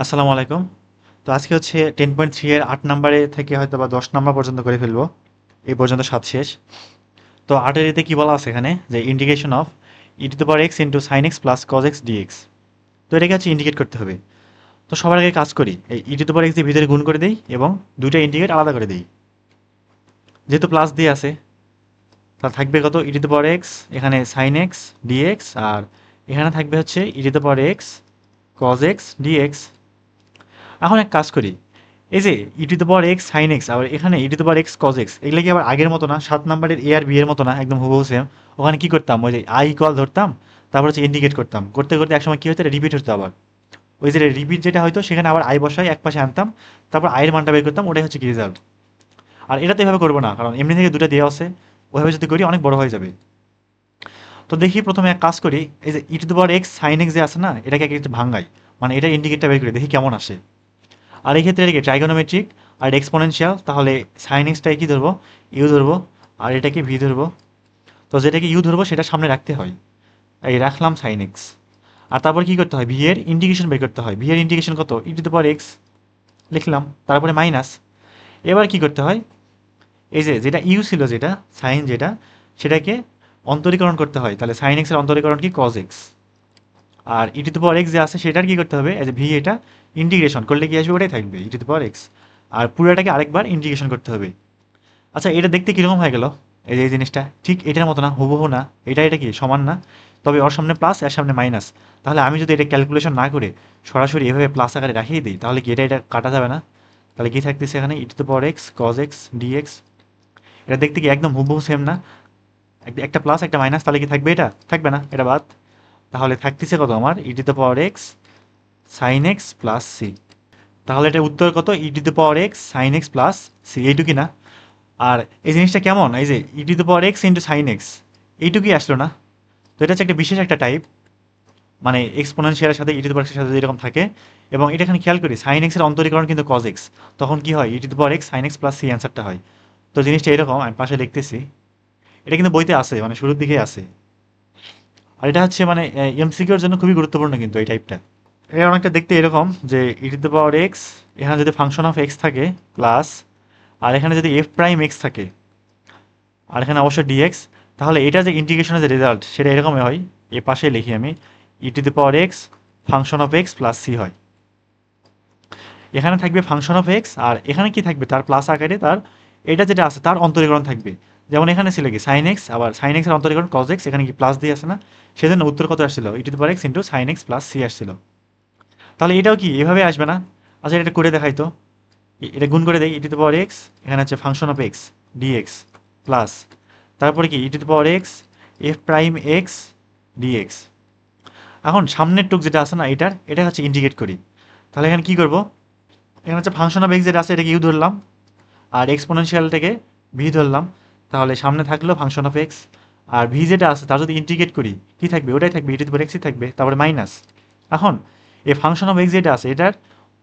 আসসালামু আলাইকুম। তো আজকে হচ্ছে 10.3 এর 8 নাম্বারে থেকে হয়তো বা 10 নাম্বার পর্যন্ত করে ফেলবো। এই পর্যন্ত সব শেষ। তো 8 এর এতে কি বলা আছে এখানে যে integration of e to the power x into sine x plus cos x dx. তো এটাকে হচ্ছে ইন্টিগ্রেট করতে হবে। তো সবার আগে কাজ করি, এই ই টু দ্য পাওয়ার এক্স দিয়ে ভিতরে গুণ করে দেই এবং দুইটা ইন্টিগ্রেট আলাদা করে দেই। যেহেতু প্লাস দিয়ে আছে, তাহলে থাকবে কত e to the power x, এখানে সাইন এক্স ডিএক্স, আর এখানে থাকবে হচ্ছে e to the power x cos x dx. এখন এক কাজ করি, এই যে e to the power x sine x আর এখানে e to the power x cos x, এগুলো কি আবার আগের মতো না? 7 নাম্বারের এ আর বি এর মতো না, একদম হুবহু সেম। ওখানে কি করতাম, ওই যে আই ইকুয়াল ধরতাম, তারপর হচ্ছে ইন্ডিকেট করতাম, করতে করতে একসময় কি হতো, রিপিট হতো আবার। ওই যে রিপিট যেটা হয়তো সেখানে আবার আই বসাই এক পাশে আনতাম, তারপর আয়ের মানটা বের করতাম, ওটাই হচ্ছে কি রেজাল্ট। আর এটা তো এভাবে করবো না, কারণ এমনি থেকে দুটো দেওয়া আছে, ওইভাবে যদি করি অনেক বড় হয়ে যাবে। তো দেখি প্রথমে এক কাজ করি, এই যে e to the power x sine x যে আছে না, এটাকে একটু ভাঙাই, মানে এটা ইন্ডিকেটটা বের করে দেখি কেমন আসে। আর এই ক্ষেত্রে এটাকে ট্রাইগোনোমেট্রিক আর এক্সপোনেনশিয়াল, তাহলে সাইন এক্সটাকে কি ধরবো, ইউ ধরবো, আর এটাকে ভি ধরবো। তো যেটাকে ইউ ধরবো সেটা সামনে রাখতে হয়, এই রাখলাম সাইন এক্স। আর তারপর কি করতে হয়, ভি এর ইন্টিগ্রেশন বের করতে হয়। ভি এর ইন্টিগ্রেশন কত, e to the power x লিখলাম, তারপরে মাইনাস। এবার কি করতে হয়, এই যে যেটা ইউ ছিল, যেটা সাইন যেটা, সেটাকে অন্তরীকরণ করতে হয়। তাহলে সাইন এক্সের অন্তরীকরণ কি, কজ এক্স। আর e to the power x যে আছে সেটার কি করতে হবে, এজ ভি এটা ইন্টিগ্রেশন করলে কি আসবে, ওটাই থাকবে e to the power x. আর পুরোটাকে আরেকবার ইন্টিগ্রেশন করতে হবে। আচ্ছা, এটা দেখতে কীরকম হয়ে গেল, এই যে এই জিনিসটা ঠিক এটার মতো না, হুবহু না। এটা এটা কি সমান না? তবে ওর সামনে প্লাস, এর সামনে মাইনাস। তাহলে আমি যদি এটা ক্যালকুলেশন না করে সরাসরি এভাবে প্লাস আকারে রাখিয়ে দিই, তাহলে কি এটা এটা কাটা যাবে না? তাহলে কি থাকতেছে এখানে, e to the power x cos x dx. এটা দেখতে কি একদম হুবহু সেম না? একটা প্লাস একটা মাইনাস, তাহলে কি থাকবে, এটা থাকবে না, এটা বাদ। তাহলে থাকতেছে কত আমার, e to the power x sine x plus c. তাহলে এটা উত্তর কত, e to the power x sine x plus c, এইটুকুই না? আর এই জিনিসটা কেমন, এই যে e to the power x into sine x, এইটুকুই আসলো না? তো এটা হচ্ছে একটা বিশেষ একটা টাইপ, মানে এক্সপোনেনশিয়ালের সাথে ই টু দ্য পাওয়ার এক্সের সাথে যেরকম থাকে। এবং এটা এখানে খেয়াল করি, সাইন এক্সের অন্তরীকরণ কিন্তু কজ এক্স, তখন কি হয়, e to the power x sine x plus c অ্যান্সারটা হয়। তো জিনিসটা এরকম, আমি পাশে লিখতেছি। এটা কিন্তু বইতে আছে, মানে শুরুর দিকেই আছে। আর এটা হচ্ছে মানে এমসিকিউর জন্য খুবই গুরুত্বপূর্ণ কিন্তু এই টাইপটা। এটা অনেকটা দেখতে এরকম যে e to the power x, এখানে যদি ফাংশন অফ এক্স থাকে প্লাস, আর এখানে যদি এফ প্রাইম এক্স থাকে, আর এখানে অবশ্যই ডিএক্স, তাহলে এটা যে ইন্টিগ্রেশনের যে রেজাল্ট সেটা এরকমই হয়। এ পাশে লিখি আমি, e to the power x function of x plus c হয়। এখানে থাকবে ফাংশন অফ এক্স, আর এখানে কি থাকবে, তার প্লাস আকারে তার এটা যেটা আছে তার অন্তরীকরণ থাকবে। যেমন এখানে ছিল কি সাইন এক্স, আবার সাইন এক্সের অন্তরীকরণ কজ এক্স, এখানে কি প্লাস দিয়ে আছে না? সেজন্য উত্তর কত আসছিল, e to the power x into sine x plus c আসছিল। তাহলে এটাও কি এভাবে আসবে না? আচ্ছা, এটা করে দেখাই তো। এটা গুণ করে দেয়, ই টু দি পাওয়ার এক্স, এখানে হচ্ছে function of x dx plus, তারপরে কি e to the power x f prime x dx. এখন সামনের টুক যেটা আছে না, এটা হচ্ছে ইন্টিগ্রেট করি। তাহলে এখানে কি করব, এখানে হচ্ছে ফাংশন অফ এক্স যেটা আছে এটাকে ইউ ধরলাম, আর এক্সপোনেনশিয়ালটাকে ভি ধরলাম। তাহলে সামনে থাকলো ফাংশন অফ এক্স, আর ভি যেটা আছে তার যদি ইন্টিগ্রেট করি কি থাকবে, ওটাই থাকবে, ই টু দি পাওয়ার এক্সই থাকবে, তারপরে মাইনাস। এখন এই ফাংশন অফ এক্স যেটা আছে এটার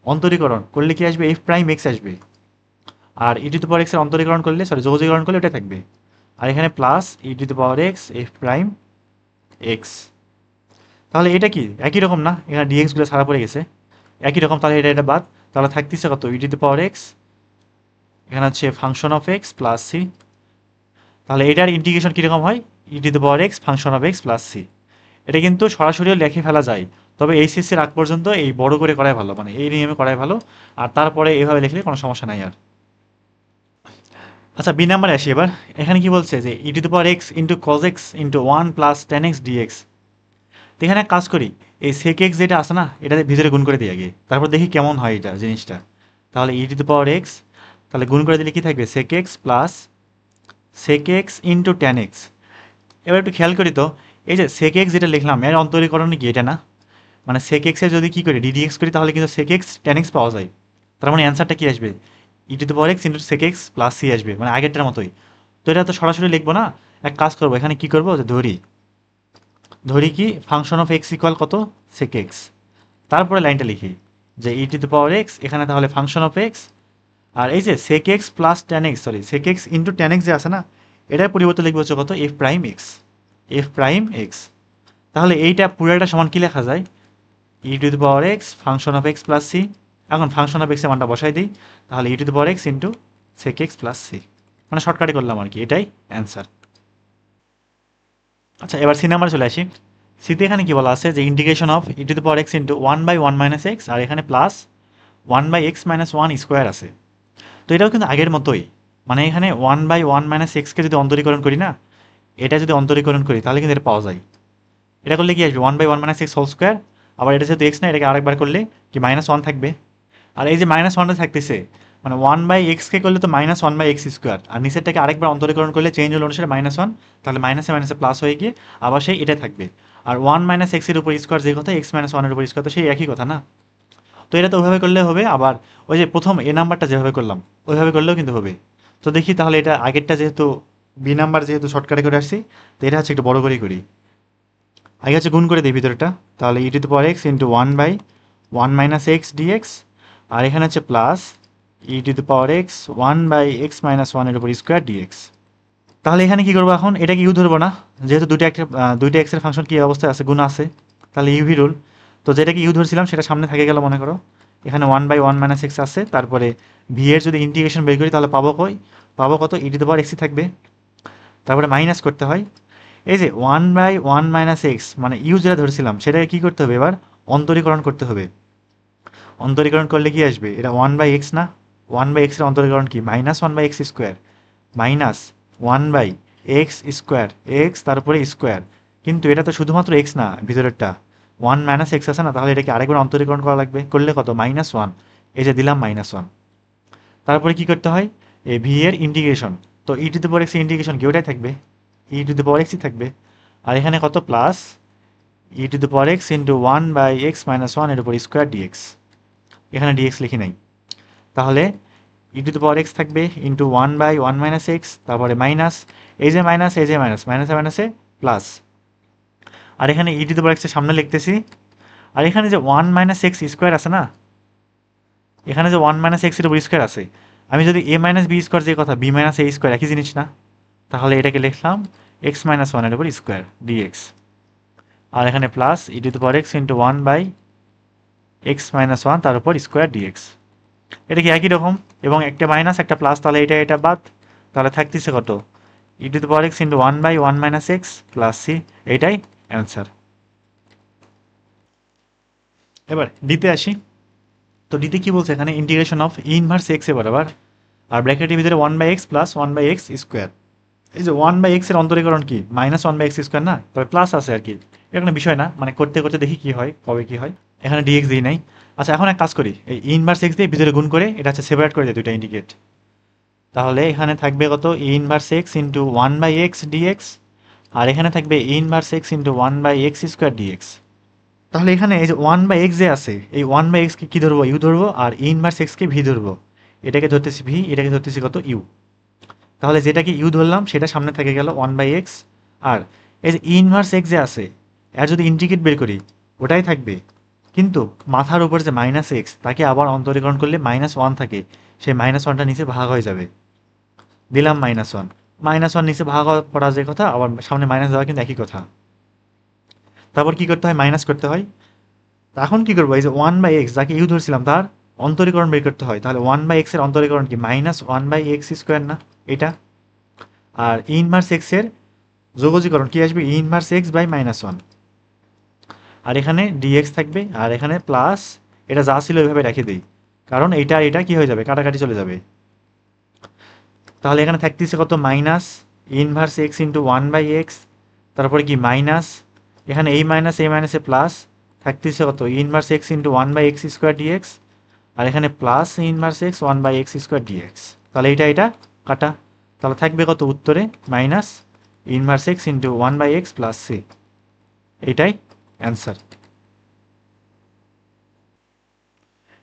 অন্তরীকরণ করলে কি আসবে, এফ প্রাইম এক্স আসবে। আর e to the power x এর অন্তরীকরণ করলে, সরি যোগজীকরণ করলে ওটাই থাকবে। আর এখানে plus e to the power x f prime x. তাহলে এটা কি একই রকম না, এখানে ডিএক্স গুলো ছাড়া পড়ে গেছে, একই রকম। তাহলে এটা এটা বাদ, তাহলে থাকতেছে কত, e to the power x, এখানে হচ্ছে function of x plus c. তাহলে এটার ইন্টিগ্রেশন কীরকম হয়, e to the power x function of x plus c. এটা কিন্তু সরাসরিও লিখে ফেলা যায়, তবে এইচএসসির আগ পর্যন্ত এই বড় করে করাই ভালো, মানে এই নিয়মে করাই ভালো। আর তারপরে এইভাবে লিখলে কোনো সমস্যা নাই আর। আচ্ছা, বি নাম্বারে আসি এবার। এখানে কি বলছে যে e to the power x into cos x into one plus ten x dx. তো এখানে এক কাজ করি, এই সেক এক্স যেটা আছে না, এটাতে ভিতরে গুণ করে দিই আগে, তারপর দেখি কেমন হয় এটা জিনিসটা। তাহলে e to the power x, তাহলে গুণ করে দিলে কি থাকবে, sec x plus sec x into tan x. এবার একটু খেয়াল করি তো, এই যে সেক এক্স যেটা লিখলাম এর অন্তরীকরণ কি এটা না? মানে সেক এক্সের যদি কি করি, ডিডিএক্স করি, তাহলে কিন্তু সেক এক্স টেন এক্স পাওয়া যায়। তার মানে অ্যান্সারটা কি আসবে, e to the power x into sec x plus c আসবে, মানে আগেরটার মতোই। তো এটা তো সরাসরি লিখবো না, এক কাজ করবো, এখানে কি করবো, যে ধরি ধরি কি ফাংশন অফ এক্স ইকুয়াল কত, সেক এক্স। তারপরে লাইনটা লিখি যে e to the power x, এখানে তাহলে ফাংশন অফ এক্স, আর এই যে sec x plus ten x, sorry sec x into tan x যে আছে না, এটার পরিবর্তে লিখবো হচ্ছে কত, f prime x, f prime x. তাহলে এইটা পুরোটা সমান কি লেখা যায়, e to the power x function of x plus c. এখন ফাংশন অফ এক্সের মানটা বসাই দিই, তাহলে e to the power x into sec x plus c, মানে শর্টকাটে করলাম আর কি, এটাই অ্যান্সার। আচ্ছা, এবার সি নাম্বার চলে আসি। সিতে এখানে কি বলা আছে যে integration of e to the power x into one by one minus x, আর এখানে plus one by x minus one square আছে। তো এটাও কিন্তু আগের মতোই, মানে এখানে ওয়ান বাই ওয়ান মাইনাস এক্সকে যদি অন্তরীকরণ করি না, এটা যদি অন্তরীকরণ করি তাহলে কিন্তু এটা পাওয়া যায়। এটা করলে কি আসবে, one by one minus x whole square, আবার এটা যেহেতু এক্স না এটাকে আরেকবার করলে কি মাইনাস ওয়ান থাকবে। আর এই যে মাইনাস ওয়ানটা থাকতেছে, মানে ওয়ান বাই এক্সকে করলে তো minus one by x square, আর নিচেরটাকে আরেকবার অন্তরীকরণ করলে চেঞ্জ হল অনুসারে মাইনাস ওয়ান, তাহলে মাইনাসে মাইনাসে প্লাস হয়ে গিয়ে আবার সেই এটা থাকবে। আর ওয়ান মাইনাস এক্সের উপর স্কোয়ার যে কথা, এক্স মাইনাস ওয়ানের উপর স্কোয়ার, তো সেই একই কথা না। তো এটা তো ওইভাবে করলে হবে, আবার ওই যে প্রথম এ নাম্বারটা যেভাবে করলাম ওইভাবে করলেও কিন্তু হবে। তো দেখি তাহলে এটা আগেরটা যেহেতু বি নাম্বার যেহেতু শর্টকাটে করে আসছি, তো এটা হচ্ছে একটু বড় করেই করি। আগে হচ্ছে গুণ করে দিই ভিতরটা, তাহলে e to the power x into one by one minus x dx, আর এখানে হচ্ছে plus e to the power x one by x minus ওয়ানের উপর স্কোয়ার ডিএক্স। তাহলে এখানে কি করবো এখন, এটা কি ইউ ধরবো না, যেহেতু দুইটা এক্সের ফাংশন কি অবস্থায় আছে, গুণ আছে, তাহলে ইউভি রুল। তো যেটাকে ইউ ধরছিলাম সেটা সামনে থেকে গেল মনে করো, এখানে one by one minus x আছে, তারপরে ভি এর যদি ইন্টিগ্রেশন বের করি তাহলে পাবো কত, ই টু দি পাওয়ার এক্সই থাকবে, তারপরে মাইনাস করতে হয়। এই যে one by one minus x মানে ইউ যেটা ধরছিলাম সেটাকে কি করতে হবে, এবার অন্তরীকরণ করতে হবে। অন্তরীকরণ করলে কি আসবে, এটা ওয়ান বাই এক্স না, ওয়ান বাই এক্সের অন্তরীকরণ কি, minus one by x square, minus one by x square, x তারপরে স্কোয়ার। কিন্তু এটা তো শুধুমাত্র এক্স না, ভিতরেরটা ওয়ান মাইনাস এক্স আছে না, তাহলে এটাকে আরেকবার অন্তরীকরণ করা লাগবে, করলে কত, মাইনাস ওয়ান, এই যে দিলাম মাইনাস ওয়ান। তারপরে কি করতে হয়, এই ভি এর ইন্টিগ্রেশন, তো e to the power x integration কি ওটাই থাকবে, ই টু দি পাওয়ার এক্সই থাকবে। আর এখানে কত, plus e to the power x into one by x minus one এর উপর স্কোয়ার ডিএক্স, এখানে ডিএক্স লিখি নাই। তাহলে e to the power x থাকবে into one by one minus x, তারপরে মাইনাস এই যে মাইনাস এই যে মাইনাস, মাইনাসে মাইনাসে প্লাস, আর এখানে ই টু দি পাওয়ার এক্সের সামনে লিখতেছি। আর এখানে যে ওয়ান মাইনাস এক্স স্কোয়ার আছে না, এখানে যে ওয়ান মাইনাস এক্সের উপর স্কোয়ার আছে, আমি যদি এ মাইনাস বি স্কোয়ার যে কথা, বি মাইনাস এ স্কোয়ার একই জিনিস না, তাহলে এটাকে লিখলাম এক্স মাইনাস ওয়ানের উপর স্কোয়ার ডিএক্স। আর এখানে plus e to the power x into one by x minus one তার উপর স্কোয়ার ডিএক্স। এটা কি একই রকম, এবং একটা মাইনাস একটা প্লাস, তাহলে এটা বাদ, তাহলে থাকতেছে কত, e to the power x into one by one minus x plus c, এইটাই অ্যান্সার। এবার ডিতে আসি। তো ডিতে কি বলছে এখানে, ইন্টিগ্রেশন অফ ইনভার্স এক্স এ বরাবর, আর ব্র্যাকেটের ভিতরে one by x plus one by x square. এই যে ওয়ান বাই এক্স এর অন্তরীকরণ কি, minus one by x square না, তবে প্লাস আছে আর কি, এটা কোনো বিষয় না, মানে করতে করতে দেখি কি হয়, কবে কি হয়। এখানে ডিএক্স দিই নাই। আচ্ছা, এখন এক কাজ করি, এই ইনভার্স এক্স দিয়ে ভিতরে গুণ করে এটা হচ্ছে সেপারেট করে দেয় দুইটা ইন্ডিকেট। তাহলে এখানে থাকবে কত, e inverse x into one by x dx, আর এখানে থাকবে e inverse x into one by x square dx. তাহলে এখানে এই যে ওয়ান বাই এক্স যে আছে, এই ওয়ান বাই এক্সকে কি ধরবো, ইউ ধরবো, আর ই ইনভার্স এক্সকে ভি ধরবো। এটাকে ধরতেছি ভি, এটাকে ধরতেছি কত, ইউ। তাহলে যেটাকে ইউ ধরলাম সেটা সামনে থেকে গেল ওয়ান বাই এক্স, আর এই যে ই ইনভার্স এক্স যে আছে এর যদি ইন্টিগ্রেট বের করি ওটাই থাকবে, কিন্তু মাথার উপর যে মাইনাস এক্স তাকে আবার অন্তরীকরণ করলে মাইনাস ওয়ান থাকে, সেই মাইনাস ওয়ানটা নিচে ভাগ হয়ে যাবে, দিলাম মাইনাস ওয়ান। মাইনাস ওয়ান নিচে ভাগ পড়া যে কথা, আবার সামনে মাইনাস দেওয়া কিন্তু একই কথা। তারপর কি করতে হয়, মাইনাস করতে হয়। তা এখন কি করবো, এই যে ওয়ান বাই এক্স যাকে ইউ ধরছিলাম তার অন্তরীকরণ বের করতে হয়, তাহলে ওয়ান বাই এক্স এর অন্তরীকরণ কি, minus one by x square না এটা, আর ই ইনভার্স এক্স এর যোগজীকরণ কি আসবে, e inverse x by minus one, আর এখানে ডিএক্স থাকবে, আর এখানে প্লাস, এটা যা ছিল ওইভাবে রেখে দিই, কারণ এইটা আর এটা কি হয়ে যাবে, কাটাকাটি চলে যাবে। তাহলে এখানে থাকতেছে কত, minus inverse x into one by x, তারপরে কি মাইনাস, এখানে এই মাইনাসে প্লাস, থাকতেছে কত, inverse x into one by x square dx, আর এখানে plus inverse x one by x square dx. তাহলে এটা কাটা, তাহলে থাকবে কত উত্তরে, minus inverse x into one by x plus c, এইটাই অ্যান্সার।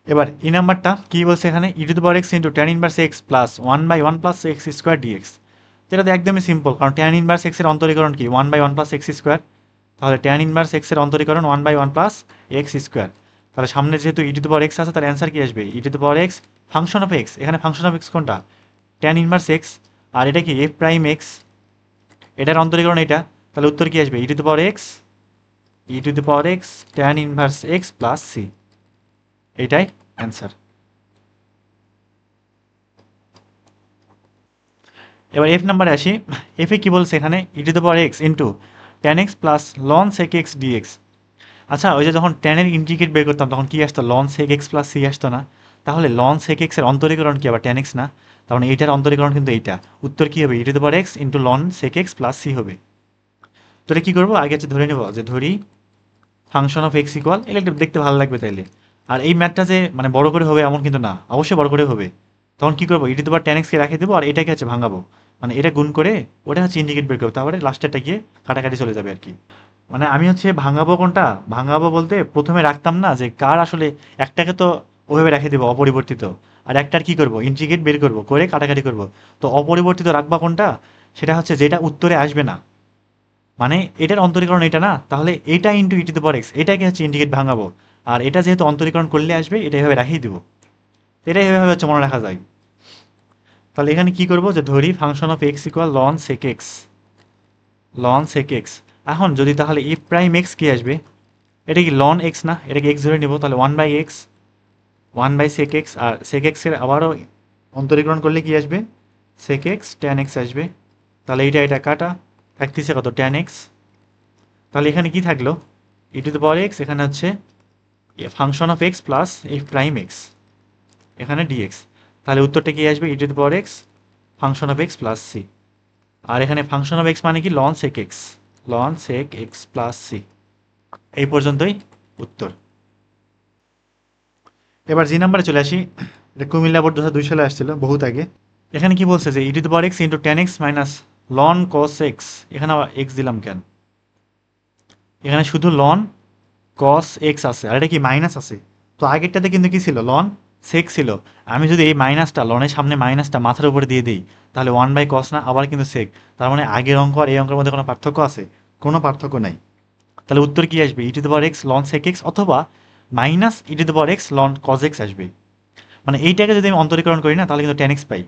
এবার ই নাম্বারটা কি বলছে এখানে, e to the power x into tan inverse x plus one by one plus x square dx. যেটা তো একদমই সিম্পল, কারণ ট্যান ইনভার্স এক্স এর অন্তরীকরণ কি, one by one plus x square, তাহলে ট্যান ইনভার্স এক্স এর অন্তরীকরণ one by one plus x square. তাহলে সামনে যেহেতু ই টু দি পাওয়ার এক্স আছে, তার অ্যান্সার কি আসবে, e to the power x function of x, এখানে ফাংশন অফ এক্স কোনটা, ট্যান ইনভার্স এক্স, আর এটা কি এফ প্রাইম এক্স, এটার অন্তরীকরণ এটা, তাহলে উত্তর কি আসবে, e to the power x e to the power x tan inverse x plus c, এটাই অ্যান্সার। এবার এফ নাম্বারে আসি। এফে কি বলছে এখানে e to the power x into tan x plus ln sec x dx. আচ্ছা, ওই যে যখন ট্যানের ইন্টিগ্রেট বের করতাম তখন কি আসতো, ln sec x plus c আসতো না? তাহলে লন সেক এক্স এর অন্তরীকরণ কি আবার ট্যান এক্স না? তার মানে এইটার অন্তরীকরণ কিন্তু এইটা। উত্তর কি হবে, e to the power x into ln sec x plus c হবে। তো এটা কি করবো, আগে হচ্ছে ধরে নেবো যে ধরি ফাংশন অফ এক্স ইকুয়াল, এটা একটু দেখতে ভালো লাগবে তাইলে। আর এই ম্যাথটা যে মানে বড় করে হবে এমন কিন্তু না, অবশ্যই বড় করে হবে। তখন কি করবো, ই টু দি পাওয়ার ট্যান এক্সকে রেখে দেবো আর এটাকে হচ্ছে ভাঙাবো, মানে এটা গুণ করে ওটা হচ্ছে ইন্ডিকেট বের করবো, তারপরে লাস্টেরটা গিয়ে কাটাকাটি চলে যাবে আর কি। মানে আমি হচ্ছে ভাঙাবো কোনটা, ভাঙাবো বলতে প্রথমে রাখতাম না যে কার আসলে একটাকে তো ওইভাবে রেখে দেবো অপরিবর্তিত, আর একটার কি করব ইন্টিগ্রেট বের করব করে কাটাকাটি করব। তো অপরিবর্তিত রাখবা কোনটা, সেটা হচ্ছে যেটা উত্তরে আসবে না, মানে এটার অন্তরীকরণ এটা না, তাহলে এটা into E to the power x এটাকে হচ্ছে ইন্টিগ্রেট ভাঙাবো, আর এটা যেহেতু অন্তরীকরণ করলে আসবে এটা এভাবে রাখিয়ে দিব। এটাই এভাবে হচ্ছে মনে রাখা যায়। তাহলে এখানে কি করব, যে ধরি function of x equal ln sec x, ln sec x. এখন যদি তাহলে ই প্রাইম এক্স কি আসবে, এটা কি লন এক্স না, এটাকে এক্স ধরে নিব, তাহলে one by x, one by sec x, আর সেক এক্সের আবারও অন্তরীকরণ করলে কি আসবে, সেক এক্স ট্যান এক্স আসবে। তাহলে এটা কাটা, থাকতেছে কত ট্যান এক্স। তাহলে এখানে কি থাকলো, e to the power x, এখানে হচ্ছে ফাংশন অফ এক্স প্লাস এই প্রাইম এক্স, এখানে ডিএক্স। তাহলে উত্তরটা কি আসবে, e to the power x function of x plus c. আর এখানে ফাংশন অফ এক্স মানে কি, ln sec x, ln sec x plus c. এই পর্যন্তই উত্তর। এবার জি নাম্বারে চলে আসি। এটা কুমিল্লা বোর্ড 2002 সালে আসছিল, বহুত আগে। এখানে কি বলছে যে e to the power x into tan x minus ln cos x, এখানে আবার এক্স দিলাম কেন, এখানে শুধু লন কস এক্স আছে আর এটা কি মাইনাস আছে। তো আগেরটাতে কিন্তু কি ছিল, লন সেক ছিল। আমি যদি এই মাইনাসটা লনের সামনে মাইনাসটা মাথার উপরে দিয়ে দিই, তাহলে ওয়ান বাই কস না, আবার কিন্তু সেক। তার মানে আগের অঙ্ক আর এই অঙ্কের মধ্যে কোনো পার্থক্য আছে, কোনো পার্থক্য নাই। তাহলে উত্তর কি আসবে, e to the power x ln sec x অথবা minus e to the power x ln cos x আসবে। মানে এইটাকে যদি আমি অন্তরীকরণ করি না তাহলে কিন্তু টেন এক্স পাই।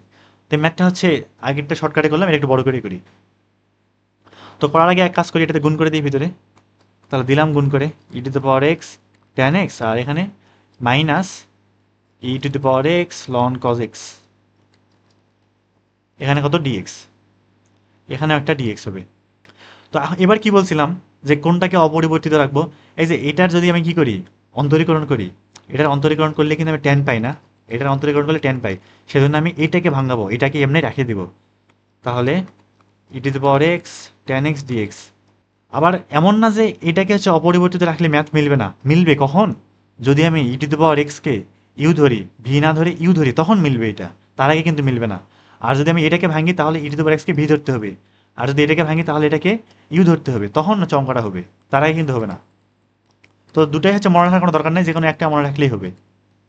তো ম্যাথটা হচ্ছে আগেরটা শর্টকাটে করলাম, এটা একটু বড় করে করি। তো করার আগে এক কাজ করি, এটাতে গুণ করে দিই ভিতরে। তাহলে দিলাম গুণ করে e to the power x tan x, আর এখানে minus e to the power x ln cos x, এখানে কত ডিএক্স, এখানে একটা ডিএক্স হবে। তো এবার কি বলছিলাম, যে কোনটাকে অপরিবর্তিত রাখবো। এই যে এটার যদি আমি কি করি, অন্তরীকরণ করি, এটার অন্তরীকরণ করলে কিন্তু আমি টেন পাই না, এটার অন্তরীকরণ করলে টেন পাই। সেজন্য আমি এটাকে ভাঙাবো, এটাকে এমনি রাখিয়ে দিব। তাহলে e to the power x tan x dx. আবার এমন না যে এটাকে হচ্ছে অপরিবর্তিত রাখলে ম্যাথ মিলবে না, মিলবে কখন, যদি আমি ই টু দি পাওয়ার এক্সকে ইউ ধরি, ভি না ধরে ইউ ধরি, তখন মিলবে এটা, তার আগে কিন্তু মিলবে না। আর যদি আমি এটাকে ভাঙি তাহলে ই টু দি পাওয়ার এক্সকে ভি ধরতে হবে, আর যদি এটাকে ভাঙি তাহলে এটাকে ইউ ধরতে হবে, তখন অঙ্কটা হবে, তার আগে কিন্তু হবে না। তো দুটাই হচ্ছে মনে রাখার কোনো দরকার নেই, যে কোনো একটা মনে রাখলেই হবে।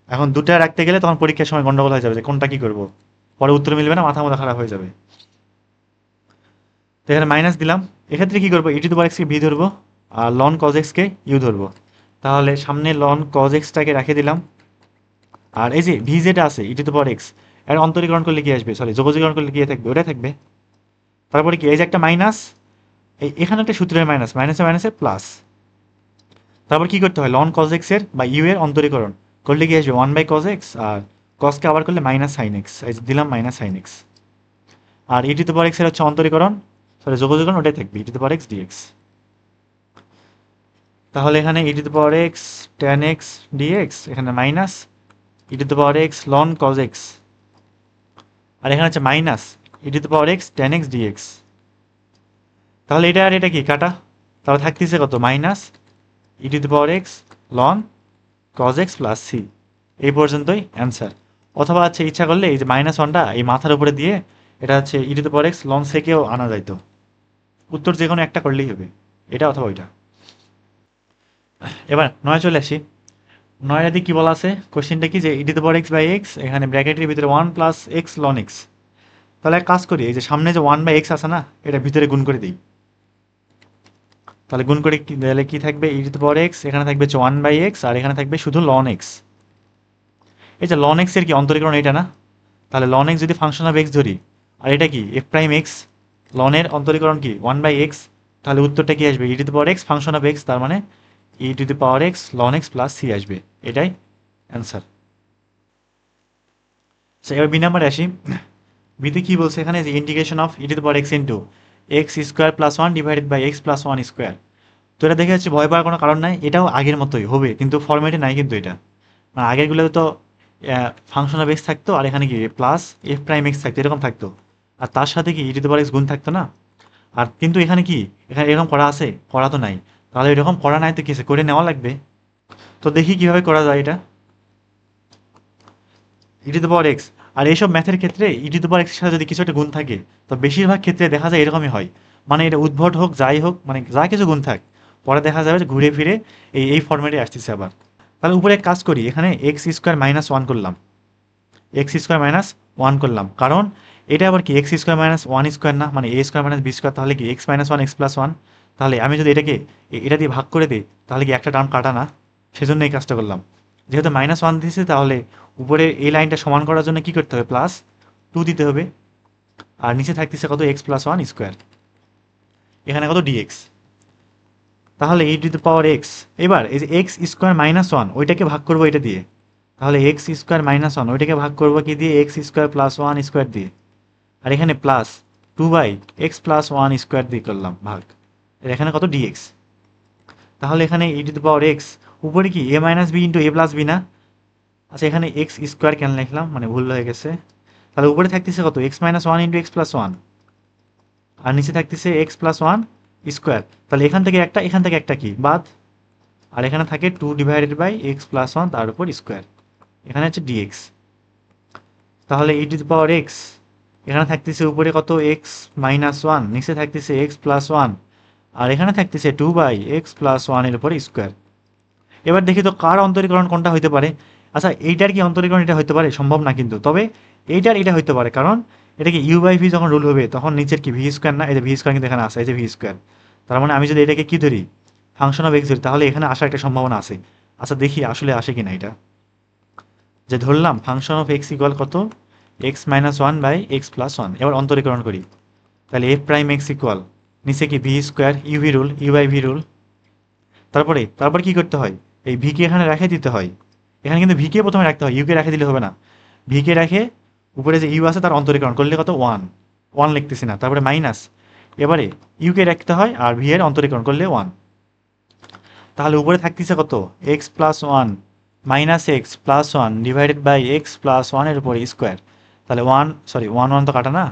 এখন দুটা রাখতে গেলে তখন পরীক্ষার সময় গন্ডগোল হয়ে যাবে যে কোনটা কি করবো, পরে উত্তর মিলবে না, মাথা মাথা খারাপ হয়ে যাবে। তো এখানে মাইনাস দিলাম, এক্ষেত্রে কি করবো, ই টু দি পাওয়ার এক্সকে ভি ধরবো আর লন কজ এক্সকে ইউ ধরবো। তাহলে সামনে লন কজ এক্সটাকে রেখে দিলাম, আর এই যে ভি যেটা আছে ই টু দি পাওয়ার এক্স, এর অন্তরীকরণ করলে কি আসবে, সরি যোগজীকরণ করলে কি থাকবে, ওটাই থাকবে। তারপরে কি, এই যে একটা মাইনাস, এখানে একটা সূত্রের মাইনাস, মাইনাসে মাইনাসে প্লাস। তারপর কি করতে হয়, লন কজ এক্স এর বা ইউ এর অন্তরীকরণ করলে কি আসবে, ওয়ান বাই কজ এক্স, আর কজকে আবার করলে মাইনাস সাইন এক্স, এই যে দিলাম মাইনাস সাইন এক্স। আর e to the power x এর হচ্ছে অন্তরীকরণ, সরি যোগজীকরণ, ওটাই থাকবে e to the power x dx. তাহলে এখানে e to the power x tan x dx, এখানে minus e to the power x ln cos x, আর এখানে হচ্ছে minus e to the power x tan x dx. তাহলে এটা আর এটা কি কাটা, তাহলে থাকতেছে কত, minus e to the power x ln cos x plus c. এই পর্যন্তই অ্যান্সার। অথবা হচ্ছে ইচ্ছা করলে এই যে মাইনাস ওয়ানটা এই মাথার উপরে দিয়ে এটা হচ্ছে e to the power x ln সেকেও আনা যাইতো। উত্তর যে কোনো একটা করলেই হবে, এটা অথবা ওইটা। এবার নয় চলে আসি। নয়ের দিকে কি বলা আছে, কোশ্চেনটা কি, যে e to the power x by x, এখানে ব্র্যাকেটের ভিতরে one plus x ln x. তাহলে এক কাজ করি, এই যে সামনে যে ওয়ান বাই এক্স আছে না, এটা ভিতরে গুণ করে দিই। তাহলে গুণ করে দিলে কি থাকবে, e to the power x, এখানে থাকবে ওয়ান বাই এক্স, আর এখানে থাকবে শুধু লন এক্স। এই যে লন এক্স এর কি অন্তরীকরণ এটা না, তাহলে লন এক্স যদি ফাংশন অফ এক্স ধরি, আর এটা কি এফ প্রাইম এক্স, লনের অন্তরীকরণ কি ওয়ান বাই এক্স, তাহলে উত্তরটা কি আসবে? E to the power x function of x, তার মানে e to the power x ln x plus c আসবে, এটাই অ্যান্সার। এবার বি নাম্বারে আসি। বিতে কি বলছে এখানে, যে integration of e to the power x into x square plus one divided by x plus one square. তো এটা দেখে যাচ্ছে ভয় পাওয়ার কোনো কারণ নাই, এটাও আগের মতোই হবে, কিন্তু ফরম্যাটে নাই কিন্তু এটা। মানে আগেরগুলো তো ফাংশন অফ এক্স থাকতো, আর এখানে কি প্লাস এফ প্রাইম এক্স থাকতো, এরকম থাকতো। আর তার সাথে কি e to the power x গুণ থাকতো না। আর কিন্তু এখানে কি, এখানে এরকম করা আছে? করা তো নাই। তাহলে এরকম করা নাই তো কি আছে, করে নেওয়া লাগবে। তো দেখি কিভাবে করা যায় এটা। ই টু দি পাওয়ার এক্স, আর এইসব ম্যাথের ক্ষেত্রে ই টু দি পাওয়ার এক্সের সাথে যদি কিছু একটা গুণ থাকে, তো বেশিরভাগ ক্ষেত্রে দেখা যায় এরকমই হয়। মানে এটা উদ্ভট হোক যাই হোক, মানে যা কিছু গুণ থাক, পরে দেখা যাবে যে ঘুরে ফিরে এই ফর্মেটে আসতেছে আবার। তাহলে উপরে এক কাজ করি, এখানে এক্স স্কোয়ার মাইনাস ওয়ান করলাম, এক্স স্কোয়ার মাইনাস ওয়ান করলাম, কারণ এটা আবার কি x square minus one square না, মানে এ স্কোয়ার মাইনাস বি স্কোয়ার, তাহলে কি x minus one x plus one. তাহলে আমি যদি এটাকে এটা দিয়ে ভাগ করে দিই, তাহলে কি একটা টার্ম কাটা না, সেজন্য এই কাজটা করলাম। যেহেতু মাইনাস ওয়ান দিয়েছে, তাহলে উপরে এই লাইনটা সমান করার জন্য কি করতে হবে, প্লাস টু দিতে হবে। আর নিচে থাকতেছে কত, এক্স প্লাস ওয়ান স্কোয়ার, এখানে কত ডিএক্স। তাহলে এই টু দি পাওয়ার এক্স, এবার এই যে এক্স স্কোয়ার মাইনাস ওয়ান ওইটাকে ভাগ করবো এটা দিয়ে, তাহলে এক্স স্কোয়ার মাইনাস ওয়ান ওইটাকে ভাগ করবো কি দিয়ে, x square plus one square দিয়ে। আর এখানে plus two by x plus one square দিয়ে করলাম ভাগ, আর এখানে কত ডিএক্স। তাহলে এখানে e to the power x উপরে কি এ মাইনাস বি ইন্টু এ প্লাস বি না। আচ্ছা এখানে এক্স স্কোয়ার কেন লিখলাম, মানে ভুল হয়ে গেছে। তাহলে উপরে থাকতেছে কত, x minus one into x plus one, আর নিচে থাকতেছে এক্স প্লাস ওয়ান স্কোয়ার। তাহলে এখান থেকে একটা, এখান থেকে একটা কি বাদ, আর এখানে থাকে two divided by x plus one তার উপর স্কোয়ার, এখানে হচ্ছে ডিএক্স। তাহলে e to the power x, এখানে থাকতেছে উপরে কত এক্স মাইনাস ওয়ান, নিচে থাকতেছে এক্স প্লাস ওয়ান, আর এখানে থাকতেছে টু বাই এক্স প্লাস ওয়ানের উপর স্কোয়ার। এবার দেখি তো কার অন্তরীকরণ কোনটা হইতে পারে। আচ্ছা এইটার কি অন্তরীকরণ এটা হইতে পারে, সম্ভব না কিন্তু, তবে এইটার এটা হইতে পারে, কারণ এটা কি ইউ বাই ভি যখন রুল হবে, তখন নিচের কি ভি স্কোয়ার না, এই যে ভি স্কোয়ার কিন্তু এখানে আসে, এই যে ভি স্কোয়ার। তার মানে আমি যদি এটাকে কি ধরি, ফাংশন অফ এক্স ধরি, তাহলে এখানে আসার একটা সম্ভাবনা আছে। আচ্ছা দেখি আসলে আসে কিনা এটা। যে ধরলাম ফাংশন অফ এক্স ইকুয়াল কত, x minus one by x plus one. এবার অন্তরীকরণ করি, তাহলে এফ প্রাইম এক্স ইকুয়াল নিচে কি v square uv rule, u by v rule. তারপরে কি করতে হয়, এই ভিকে এখানে রেখে দিতে হয়। এখানে কিন্তু ভিকে প্রথমে রাখতে হয়, ইউকে রেখে দিলে হবে না। ভিকে রেখে উপরে যে ইউ আছে তার অন্তরীকরণ করলে কত, ওয়ান, ওয়ান লিখতেছি না, তারপরে মাইনাস, এবারে ইউকে রাখতে হয়, আর ভি এর অন্তরীকরণ করলে ওয়ান। তাহলে উপরে থাকতেছে কত, x plus one minus x plus one divided by x plus ওয়ানের উপরে স্কোয়ার। তাহলে ওয়ান, সরি ওয়ান ওয়ান তো কাটা না,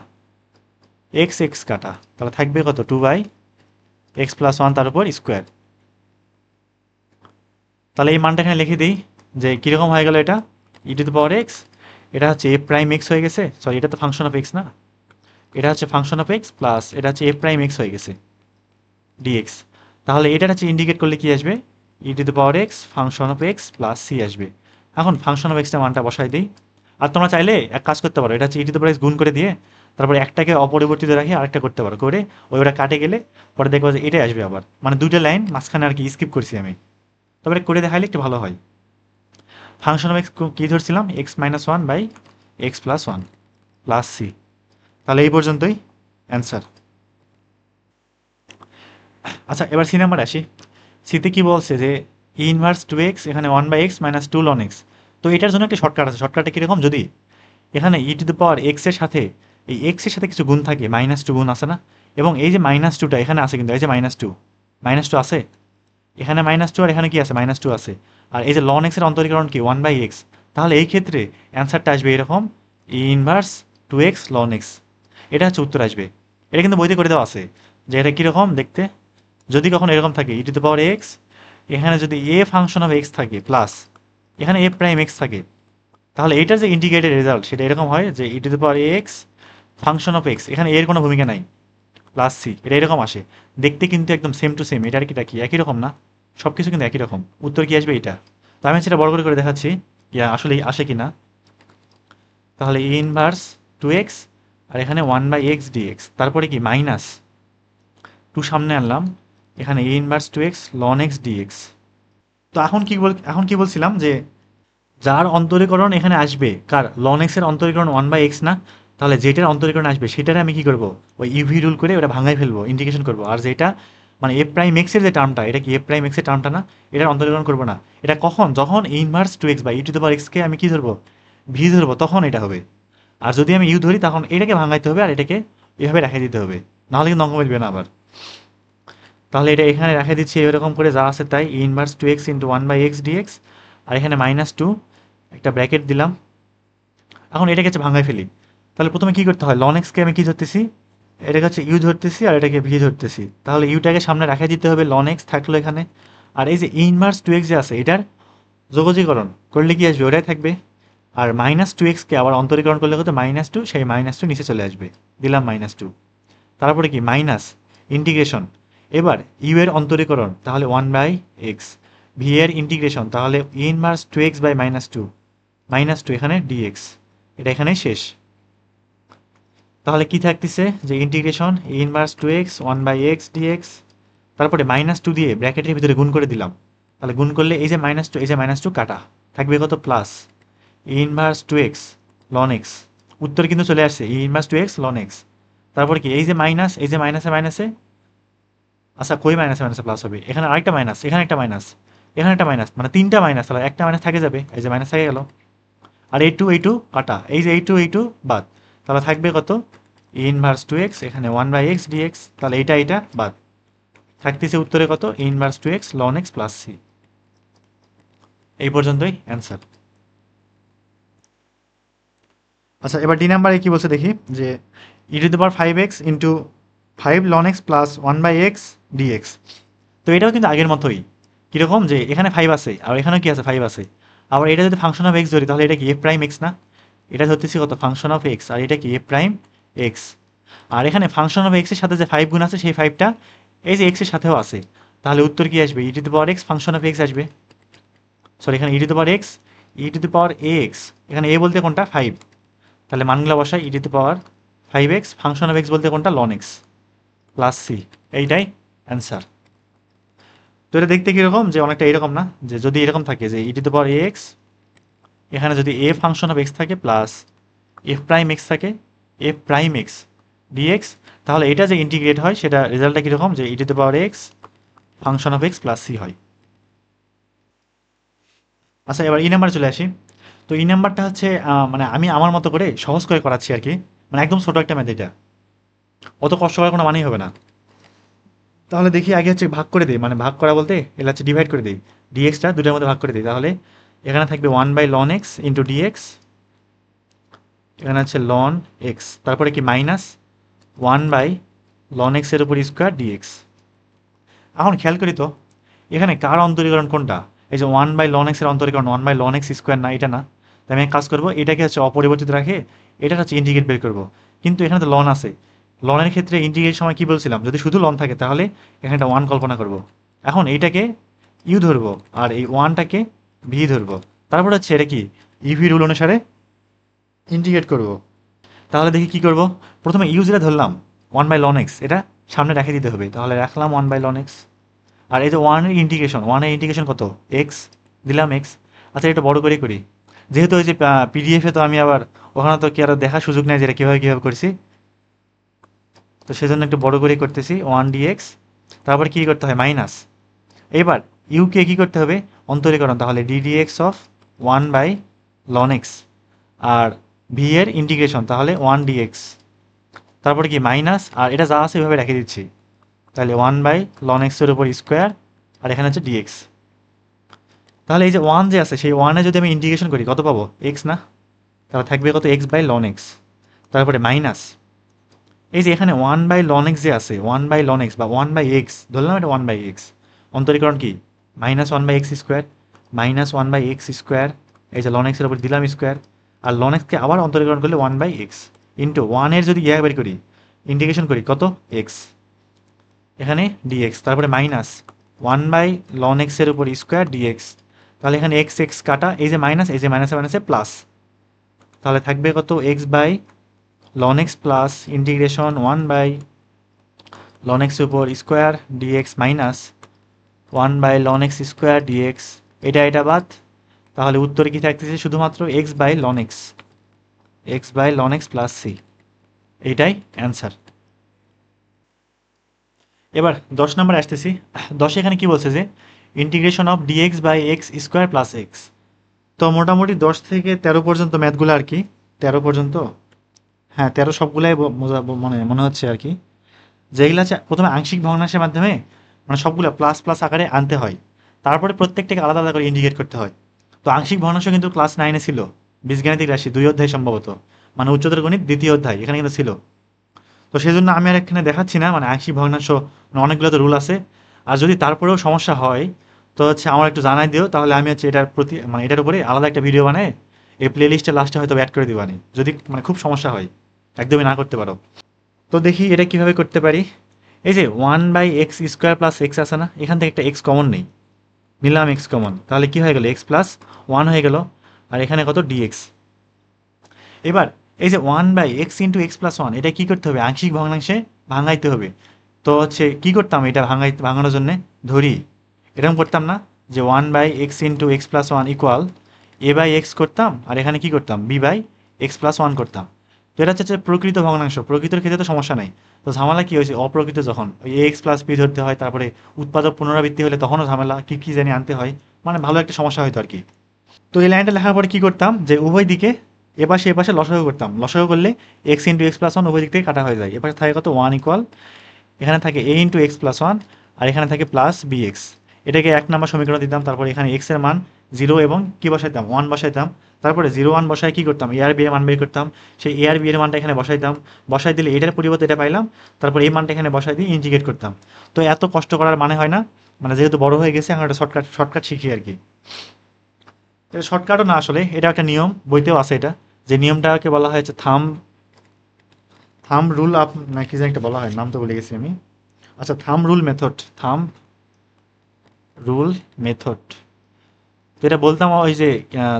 এক্স এক্স কাটা, তাহলে থাকবে কত, two by x plus one তার উপর স্কোয়ার। তাহলে এই মানটা এখানে লিখে দিই, যে কীরকম হয়ে গেল এটা, ই টু দ্য পাওয়ার এক্স, এটা হচ্ছে এ প্রাইম এক্স হয়ে গেছে, সরি এটা তো ফাংশন অফ এক্স না, এটা হচ্ছে ফাংশন অফ এক্স প্লাস এটা হচ্ছে এ প্রাইম এক্স হয়ে গেছে ডিএক্স। তাহলে এটা হচ্ছে ইন্ডিকেট করলে কি আসবে, e to the power x function of x plus c আসবে। এখন ফাংশন অফ এক্সটা মানটা বসাই দিই। আর তোমরা চাইলে এক কাজ করতে পারো, এটা হচ্ছে e to the power x গুণ করে দিয়ে তারপরে একটাকে অপরিবর্তিত রাখি আরেকটা করতে পারো, করে ওটা কাটে গেলে পরে দেখবো যে এটাই আসবে আবার, মানে দুইটা লাইন মাঝখানে আর কি স্কিপ করছি আমি। তবে করে দেখাইলে একটু ভালো হয়। ফাংশন অফ এক্স কী ধরছিলাম, x minus one by x plus one plus c. তাহলে এই পর্যন্তই অ্যান্সার। আচ্ছা এবার সি নাম্বার আসি। সিতে কি বলছে যে ই ইনভার্স টু এক্স, এখানে one by x minus two ln x. তো এটার জন্য একটা শর্টকাট আছে, শর্টকাটটা কীরকম, যদি এখানে ই টু দ্য পাওয়ার এক্সের সাথে এই এক্সের সাথে কিছু গুণ থাকে, মাইনাস টু গুণ আছে না, এবং এই যে মাইনাস টুটা এখানে আছে, কিন্তু এই যে মাইনাস টু আছে, এখানে মাইনাস টু আর এখানে কি আছে, মাইনাস টু আছে, আর এই যে লন এক্সের অন্তরীকরণ কি, ওয়ান বাই এক্স। তাহলে এই ক্ষেত্রে অ্যান্সারটা আসবে এরকম, e inverse two x ln x, এটা হচ্ছে উত্তর আসবে। এটা কিন্তু বইতে করে দেওয়া আছে, যে এটা কীরকম দেখতে, যদি কখনো এরকম থাকে ই টু দ্য পাওয়ার এক্স, এখানে যদি এ ফাংশন অফ এক্স থাকে প্লাস এখানে এ প্রাইম এক্স থাকে, তাহলে এইটার যে ইন্টিগ্রেটেড রেজাল্ট সেটা এরকম হয় যে e to the power x function of x, এখানে এর কোনো ভূমিকা নাই, প্লাস সি, এটা এরকম আসে। দেখতে কিন্তু একদম সেম টু সেম, এটা আর কি একই রকম না, সব কিছু কিন্তু একই রকম। উত্তর কি আসবে এটা, তো আমি সেটা বড় করে দেখাচ্ছি আসলে আসে কি না। তাহলে ই ইনভার্স টু এক্স, আর এখানে ওয়ান বাই এক্স ডিএক্স, তারপরে কি মাইনাস টু সামনে আনলাম, এখানে e inverse two x ln x dx. তো এখন কি বলছিলাম, যে যার অন্তরীকরণ এখানে আসবে, কার, লন এক্স এর অন্তরীকরণ ওয়ান বাই এক্স না, তাহলে যেটার অন্তরীকরণ আসবে সেটারে আমি কি করব, ওই ইউভি রুল করে ওটা ভাঙাই ফেলবো, ইন্টিগ্রেশন করবো। আর যেটা মানে এ প্রাইম এক্সের যে টার্মটা, এটা কি এ প্রাইম এক্সের টার্মটা না? এটার অন্তরীকরণ করবো না। এটা কখন? যখন ইনভার্স টু এক্স বা ই টু দ্য পাওয়ার এক্সকে আমি কি ধরবো? ভি ধরবো, তখন এটা হবে। আর যদি আমি ইউ ধরি তখন এটাকে ভাঙাইতে হবে আর এটাকে এভাবে রেখে দিতে হবে, নাহলে কিন্তু অঙ্ক মিলবে না আবার। তাহলে এটা এখানে রেখে দিচ্ছি এরকম করে যা আছে তাই, inverse two x into one by x dx, আর এখানে মাইনাস টু, একটা ব্র্যাকেট দিলাম। এখন এটাকে হচ্ছে ভাঙাই ফেলি। তাহলে প্রথমে কি করতে হয়, লন এক্সকে আমি কি ধরতেছি, এটাকে হচ্ছে ইউ ধরতেছি আর এটাকে ভি ধরতেছি। তাহলে ইউটাকে সামনে রেখে দিতে হবে, লন এক্স থাকলো এখানে। আর এই যে ইনভার্স টু এক্স যে আছে এটার যোগজীকরণ করলে কি আসবে, ওটাই থাকবে। আর মাইনাস টু এক্সকে আবার অন্তরীকরণ করলে কত, মাইনাস টু, সেই মাইনাস টু নিচে চলে আসবে, দিলাম মাইনাস টু। তারপরে কি মাইনাস ইন্টিগ্রেশন, এবার ইউ এর অন্তরীকরণ তাহলে ওয়ান বাই এক্স, ভি এর ইন্টিগ্রেশন তাহলে inverse two x by minus two, minus two এখানে ডিএক্স, এটা এখানেই শেষ। তাহলে কি থাকতেছে যে integration inverse two x one by x dx, তারপরে মাইনাস টু দিয়ে ব্র্যাকেটের ভিতরে গুণ করে দিলাম। তাহলে গুণ করলে এই যে মাইনাস টু, এই যে মাইনাস টু কাটা, থাকবে কত, plus inverse two x ln x, উত্তর কিন্তু চলে আসছে inverse two x ln x. তারপর কি এই যে মাইনাস, এই যে মাইনাসে মাইনাসে, আচ্ছা কই মাইনাসে মাইনাসে প্লাস হবে, এখানে আরেকটা মাইনাস, এখানে একটা মাইনাস, এখানে একটা মাইনাস, মানে তিনটা মাইনাস, তাহলে একটা মাইনাস থাকে যাবে, এই যে মাইনাস থেকে গেল। আর এই টু কাটা, এই যে এই টু বাদ, তাহলে থাকবে কত, ইনভার্স টু এক্স এখানে ওয়ান বাই এক্স ডিএক্স, তাহলে এইটা বাদ, থাকতেছে উত্তরে কত, inverse two x ln x plus c. এই পর্যন্তই অ্যান্সার। আচ্ছা এবার ডি নাম্বারে কি বলছে দেখি, যে e to the power five x into five ln x plus one by x dx. তো এটাও কিন্তু আগের মতোই, কীরকম যে এখানে ফাইভ আছে আর এখানেও কি আছে, ফাইভ আছে। আবার এটা যদি ফাংশন অফ এক্স ধরি তাহলে এটা কি এফ প্রাইম এক্স না, এটা ধরতেছি কত, ফাংশন অফ এক্স, আর এটা কি এফ প্রাইম এক্স। আর এখানে ফাংশন অফ এক্সের সাথে যে ফাইভ গুণ আছে সেই ফাইভটা এই যে এক্সের সাথেও আছে, তাহলে উত্তর কি আসবে, e to the power x function of x আসবে। সরি এখানে e to the power x, e to the power a x, এখানে এ বলতে কোনটা, ফাইভ, তাহলে মানগুলো বসাই, e to the power five x function of x বলতে কোনটা, লন এক্স প্লাস সি, এইটাই অ্যান্সার। তো এটা দেখতে কীরকম, যে অনেকটা এরকম না, যে যদি এরকম থাকে যে e to the power a x, এখানে যদি এ ফাংশন অফ এক্স থাকে প্লাস এফ প্রাইম এক্স থাকে, এফ প্রাইম এক্স ডিএক্স, তাহলে এটা যে ইন্টিগ্রেট হয় সেটা রেজাল্টটা কীরকম, যে e to the power x function of x plus c হয়। আচ্ছা এবার ই নাম্বার চলে আসি। তো ই নাম্বারটা হচ্ছে মানে আমি আমার মতো করে সহজ করে করাচ্ছি আর কি, মানে একদম ছোটো একটা ম্যাথ, এটা অত কষ্ট করার কোনো মানেই হবে না। তাহলে দেখি আগে হচ্ছে ভাগ করে দিই, মানে ভাগ করা বলতে এটা হচ্ছে ডিভাইড করে দিই, ডিএক্সটা দুটোর মধ্যে ভাগ করে দিই। তাহলে এখানে থাকবে one by ln x into dx, এখানে হচ্ছে লন এক্স, তারপরে কি মাইনাস ওয়ান বাই লন এক্সের উপর স্কোয়ার ডিএক্স। এখন খেয়াল করি তো এখানে কার অন্তরীকরণ কোনটা, এই যে ওয়ান বাই লন এক্সের অন্তরীকরণ one by ln x square না, এটা না। তাই আমি এক কাজ করবো, এটাকে হচ্ছে অপরিবর্তিত রাখে এটা হচ্ছে ইন্টিগ্রেট বের করবো, কিন্তু এখানে তো লন আছে, লনের ক্ষেত্রে ইন্টিগ্রেট সময় কি বলছিলাম, যদি শুধু লন থাকে তাহলে এখানে একটা ওয়ান কল্পনা করব। এখন এইটাকে ইউ ধরবো আর এই ওয়ানটাকে ভি ধরবো, তারপর হচ্ছে এটা কি ইভি রুল অনুসারে ইন্টিগ্রেট করব। তাহলে দেখি কি করব, প্রথমে ইউ যেটা ধরলাম ওয়ান বাই লন এক্স, এটা সামনে রেখে দিতে হবে, তাহলে রাখলাম ওয়ান বাই লন এক্স। আর এই যে ওয়ানের ইন্টিগ্রেশন কত, এক্স, দিলাম এক্স। আচ্ছা এটা বড় করে করি, যেহেতু ওই যে পিডিএফে তো আমি আবার ওখানে তো কি আর দেখার সুযোগ নেই যে এটা কীভাবে করেছি, তো সেজন্য একটু বড় করে করতেছি, ওয়ান ডিএক্স, তারপর কি করতে হয়, মাইনাস, এবার ইউকে কি করতে হবে, অন্তরীকরণ, তাহলে d dx of one by ln x, আর ভি এর ইন্টিগ্রেশন তাহলে ওয়ান ডিএক্স, তারপরে কি মাইনাস, আর এটা যা আছে এভাবে রেখে দিচ্ছি, তাহলে ওয়ান বাই লন এক্সের উপর স্কোয়ার, আর এখানে হচ্ছে ডিএক্স। তাহলে এই যে ওয়ান যে আছে সেই ওয়ানে যদি আমি ইন্টিগ্রেশন করি কত পাবো, এক্স না, তাহলে থাকবে কত, এক্স বাই লন এক্স, তারপরে মাইনাস এই যে এখানে ওয়ান বাই লন এক্স যে আছে, ওয়ান বাই লন এক্স বা ওয়ান বাই এক্স ধরলাম, এটা ওয়ান বাই এক্স, অন্তরীকরণ কি minus one by x square, minus one by x square, এই যে লন এক্সের উপর দিলাম স্কোয়ার, আর লন এক্সকে আবার অন্তরীকরণ করলে ওয়ান বাই এক্স ইন্টু ওয়ানের যদি বের করি ইন্টিগ্রেশন করি কত, এক্স, এখানে ডিএক্স, তারপরে মাইনাস ওয়ান বাই লন এক্সের উপর স্কোয়ার ডিএক্স, তাহলে এখানে এক্স এক্স কাটা, এই যে মাইনাস, এই যে মাইনাসে মাইনাসে প্লাস, তাহলে থাকবে কত, x by ln x plus integration one by ln x উপর square dx minus one by ln x square dx, এটা বাদ, তাহলে উত্তরে কি থাকতেছে, শুধুমাত্র x by ln x plus c, এইটাই অ্যান্সার। এবার 10 নম্বরে আসতেছি। 10 এখানে কি বলছে যে integration of dx by x square plus x. তো মোটামুটি 10 থেকে 13 পর্যন্ত ম্যাথগুলো আর কি, 13 পর্যন্ত, হ্যাঁ 13 সবগুলাই মনে মনে হচ্ছে আর কি, যেগুলো আছে প্রথমে আংশিক ভগ্নাংশের মাধ্যমে মানে সবগুলো প্লাস প্লাস আকারে আনতে হয়, তারপরে প্রত্যেকটাকে আলাদা আলাদা করে ইন্ডিকেট করতে হয়। তো আংশিক ভগ্নাংশ কিন্তু ক্লাস 9-এ ছিল, বীজগাণিতিক রাশি 2 অধ্যায় সম্ভবত, মানে উচ্চতর গণিত 2য় অধ্যায় এখানে কিন্তু ছিল। তো সেজন্য আমি আর এখানে দেখাচ্ছি না, মানে আংশিক ভগ্নাংশ মানে অনেকগুলো তো রুল আছে। আর যদি তারপরেও সমস্যা হয় তো হচ্ছে আমার একটু জানাই দিও, তাহলে আমি হচ্ছে এটার প্রতি মানে এটার উপরে আলাদা একটা ভিডিও বানাই এই প্লে লিস্টের লাস্টে হয়তো অ্যাড করে দিবানি, যদি মানে খুব সমস্যা হয় একদমই না করতে পারো। তো দেখি এটা কিভাবে করতে পারি। এই যে 1/x² প্লাস এক্স আছে না, এখান থেকে একটা এক্স কমন নেই, নিলাম এক্স কমন, তাহলে কি হয়ে গেল এক্স প্লাস 1 হয়ে গেল। আর এখানে কত ডিএক্স। এবার এই যে 1/x × x+1 এটা কি করতে হবে, আংশিক ভগ্নাংশে ভাঙাইতে হবে। তো হচ্ছে কি করতাম এটা ভাঙানোর জন্য, ধরি এরকম করতাম না যে 1/x × x+1 ইকুয়াল a/x করতাম, আর এখানে কি করতাম b/x+1 করতাম। তো এটা হচ্ছে যে প্রকৃত ভগ্নাংশ, প্রকৃতির ক্ষেত্রে তো সমস্যা নাই। তো ঝামেলা কি হয়েছে অপ্রকৃত, যখন ওই ax প্লাস b ধরতে হয়, তারপরে উৎপাদক পুনরাবৃত্তি হলে তখনও ঝামেলা, কি কি জানি আনতে হয়, মানে ভালো একটা সমস্যা হয়তো আর কি। তো এই লাইনটা লেখার পরে কি করতাম যে উভয় দিকে এপাশে লসাগু করতাম, লসাগু করলে x × x+1 উভয় দিক থেকে কাটা হয়ে যায়, এপাশে থাকে কত 1 ইকুয়াল, এখানে থাকে a × x+1 আর এখানে থাকে প্লাস bx। এটাকে 1 নম্বর সমীকরণ দিতাম, তারপর এখানে x এর মান 0 এবং কি বসাইতাম 1 বসাইতাম, তারপরে 0 1 বসায় কি করতাম a আর b এর মান বের করতাম, সেই a আর b এর মানটা এখানে বসাইতাম, বসাই দিলে এটার পরিবর্তে এটা পাইলাম, তারপর এই মানটা এখানে বসাই দিয়ে ইন্টিগ্রেট করতাম। তো এত কষ্ট করার মানে হয় না, মানে যেহেতু বড় হয়ে গেছে এখন একটা শর্টকাট শিখি আর কি। এটা শর্টকাটও না আসলে, এটা একটা নিয়ম, বইতেও আছে এটা, যে নিয়মটাকে বলা হয় হচ্ছে থাম রুল আপ না কি যেন একটা বলা হয়, নাম তো ভুলে গেছি আমি। আচ্ছা থাম রুল মেথড, থাম রুল মেথড। তো এটা বলতাম ওই যে